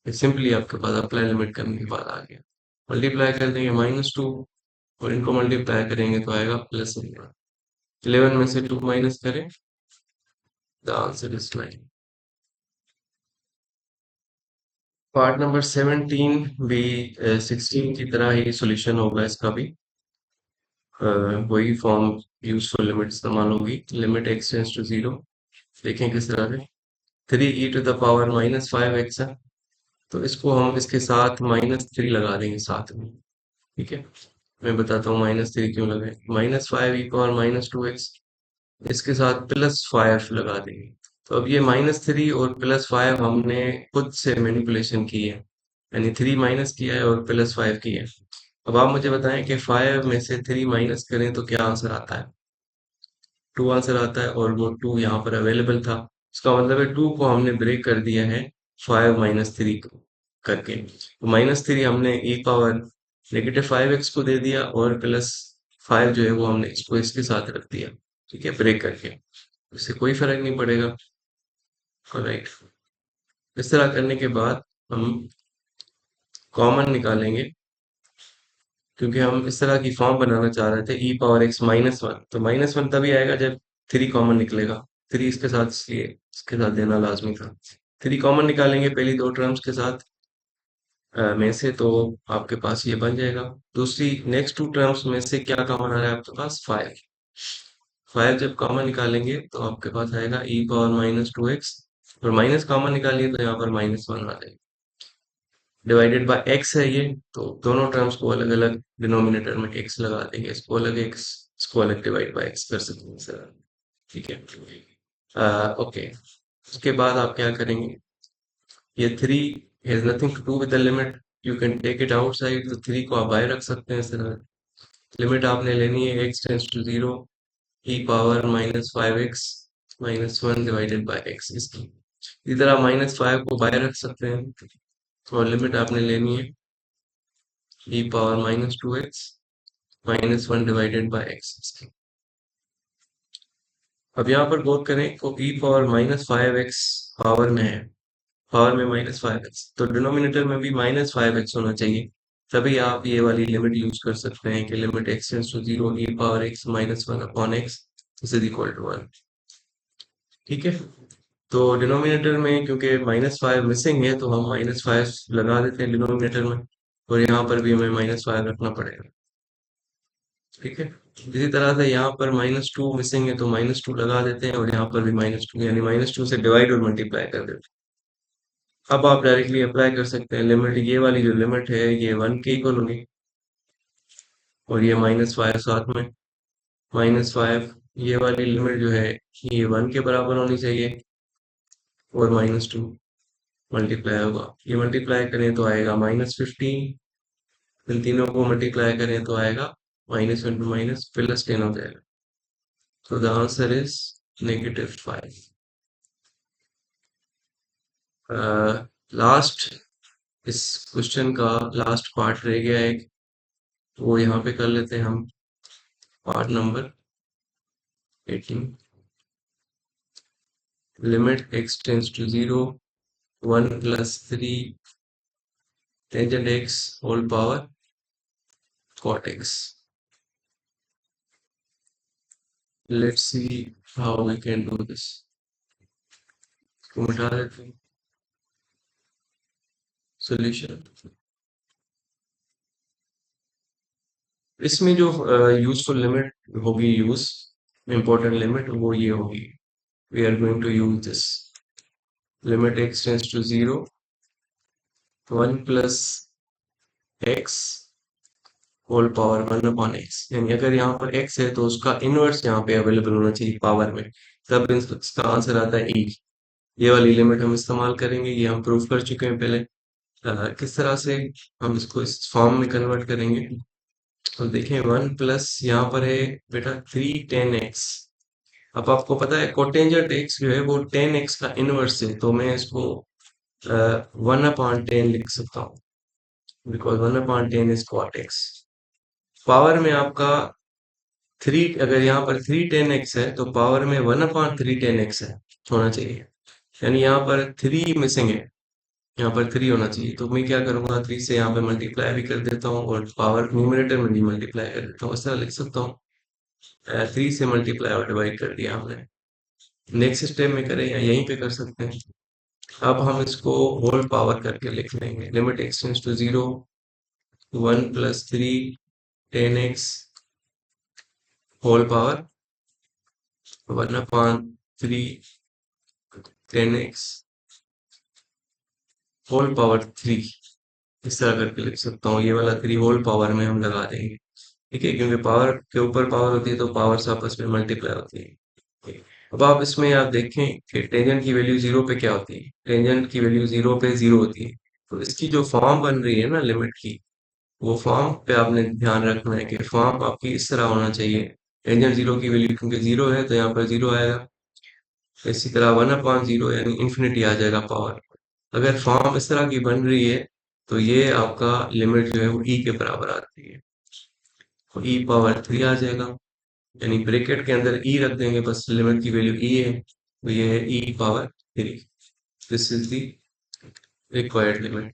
ये सिंपली आपके पास अप्लाई लिमिट करने के बाद आ गया। मल्टीप्लाई कर देंगे -2 और इनको मल्टीप्लाई करेंगे तो आएगा +11। 11 में से 2 माइनस करें, the answer is 9। Part number 17 भी 16 की तरह ही सॉल्यूशन होगा इसका भी। वही फॉर्म यूजफुल लिमिट इस्तेमाल होगी। लिमिट x टेंड्स टू 0, देखें किस तरह से 3 e to the power -5x है, तो इसको हम इसके साथ -3 लगा देंगे साथ में। ठीक है, मैं बताता हूँ -3 क्यों लगाए। -5 e पावर -2x, इसके साथ +5 लगा देंगे। तो अब ये -3 और +5 हमने खुद से मैनिपुलेशन की है, यानी 3 माइनस किया है और +5 किया है। अब आप मुझे बताएं कि 5 में से 3 माइनस करें तो क्या आंसर आता है। 2 आंसर आता है, और वो 2 यहाँ पर अवेलेबल था, इसका मतलब है 2 को हमने ब्रेक कर दिया है 5 -3 करके। तो -3 हमने e पावर -5x को दे दिया, और +5 जो है वो हमने इसको इसके साथ रख दिया। ठीक है, ब्रेक करके, इससे कोई फर्क नहीं पड़ेगा। राइट, इस तरह करने के बाद हम कॉमन निकालेंगे, क्योंकि हम इस तरह की फॉर्म बनाना चाह रहे थे e पावर x -1, तो -1 तभी आएगा जब 3 कॉमन निकलेगा। 3 इसके साथ, इसलिए इसके साथ देना लाजमी था। 3 कॉमन निकालेंगे पहली दो टर्म्स के साथ में से, तो आपके पास ये बन जाएगा। दूसरी नेक्स्ट 2 टर्म्स में से क्या कॉमन आ रहा है आपके पास, 5। 5 जब कॉमन निकालेंगे तो आपके पास आएगा e पावर -2x, और माइनस कॉमन निकालिए तो यहाँ पर -1 आ जाएगा। डिवाइडेड बाय x है ये, तो दोनों टर्म्स को अलग अलग डिनोमिनेटर में x लगा देंगे, इसको अलग x, इसको अलग डिवाइड बाय x कर सकते हैं सर। ठीक है, ओके। उसके बाद आप क्या करेंगे, ये 3 has nothing to do with the limit, you can take it outside, तो 3 को आप बाहर रख सकते हैं सर। लिमिट आपने लेनी है x tends to 0 e power -5x -1 divided by x, इसकी इधर आप -5 को बाहर रख सकते हैं, और लिमिट आपने लेनी है e power -2x -1 divided by x। अब यहाँ पर गौर करें को e पावर -5x पावर में है, पावर में -5x, तो डिनोमिनेटर में भी -5x होना चाहिए। तभी आप ये वाली लिमिट यूज कर सकते हैं कि limit x tends to 0 e power x -1/x is equal to 1। ठीक है, तो डिनोमिनेटर में क्योंकि -5 मिसिंग है तो हम -5 लगा देते हैं डिनोमिनेटर में, और यहाँ पर भी हमें -5 रखना पड़ेगा। ठीक है, इसी तरह से यहाँ पर -2 मिसिंग है तो -2 लगा देते हैं, और यहाँ पर भी -2, यानी -2 से डिवाइड और मल्टीप्लाई कर देते हैं। अब आप डायरेक्टली अप्लाई कर सकते हैं लिमिट, ये वाली जो लिमिट है ये 1 के इक्वल होगी, और ये -5 साथ में -5, ये वाली लिमिट जो है ये 1 के बराबर होनी चाहिए, और -2 मल्टीप्लाई होगा, ये मल्टीप्लाई करें तो आएगा -15, इन तीनों को मल्टीप्लाई करें तो आएगा माइनस इंटू माइनस +10 हो जाएगा। तो द आंसर इज -5। लास्ट, इस क्वेश्चन का लास्ट पार्ट रह गया है, वो यहाँ पे कर लेते हैं हम, part number 18। Limit x tends to 0 1 + 3 tangent x whole power cot x। Let's see how we can do this। इसको मिटा देते हैं, सोल्यूशन। इसमें जो यूजफुल लिमिट होगी, इम्पोर्टेंट लिमिट, वो ये होगी, we are going to use this limit x tends to 0 1 + x whole power 1/x, यानी अगर यहाँ पर x है तो उसका इनवर्स यहाँ पे अवेलेबल होना चाहिए पावर में, तब इसका आंसर आता है e। ये वाली लिमिट हम इस्तेमाल करेंगे, ये हम प्रूव कर चुके हैं पहले। किस तरह से हम इसको इस फॉर्म में कन्वर्ट करेंगे, तो देखें 1 प्लस यहाँ पर है बेटा 3 10x। अब आपको पता है कोटेंजेंट x जो है वो 10x का इनवर्स है, तो मैं इसको 1/10 लिख सकता हूँ, because 1/10 is cot x। Power में आपका 3, अगर यहाँ पर 3 10x है तो पावर में 1/3 10x है होना चाहिए, यानी यहाँ पर 3 मिसिंग है, यहाँ पर 3 होना चाहिए। तो मैं क्या करूंगा, 3 से यहाँ पे मल्टीप्लाई भी कर देता हूँ, और पावर न्यूमरेटर में भी मल्टीप्लाई कर देता हूँ, इस तरह लिख सकता हूँ। 3 से मल्टीप्लाई और डिवाइड कर दिया हमने। नेक्स्ट स्टेप में करें या यहीं पे कर सकते हैं। अब हम इसको होल पावर करके लिख लेंगे, limit x tends to 0 1 + 3 10x whole power 1/3 10x whole power 3, इस तरह करके लिख सकता हूँ। ये वाला 3 होल पावर में हम लगा देंगे, ठीक है, क्योंकि पावर के ऊपर पावर होती है तो पावर्स आपस में मल्टीप्लाई होती है। अब आप इसमें आप देखें कि टेंजेंट की वैल्यू 0 पे क्या होती है, टेंजेंट की वैल्यू 0 पे 0 होती है, तो इसकी जो फॉर्म बन रही है ना लिमिट की, वो फॉर्म पे आपने ध्यान रखना है कि फॉर्म आपकी इस तरह होना चाहिए। टेंजेंट 0 की वैल्यू क्योंकि 0 है तो यहाँ पर 0 आएगा, इसी तरह 1/0 यानी इन्फिनिटी आ जाएगा पावर। अगर फॉर्म इस तरह की बन रही है तो ये आपका लिमिट जो है वो e के बराबर आती है, तो e पावर 3 आ जाएगा, यानी ब्रैकेट के अंदर e रख देंगे, बस लिमिट की वैल्यू e है, तो ये है e power 3। This is the required limit.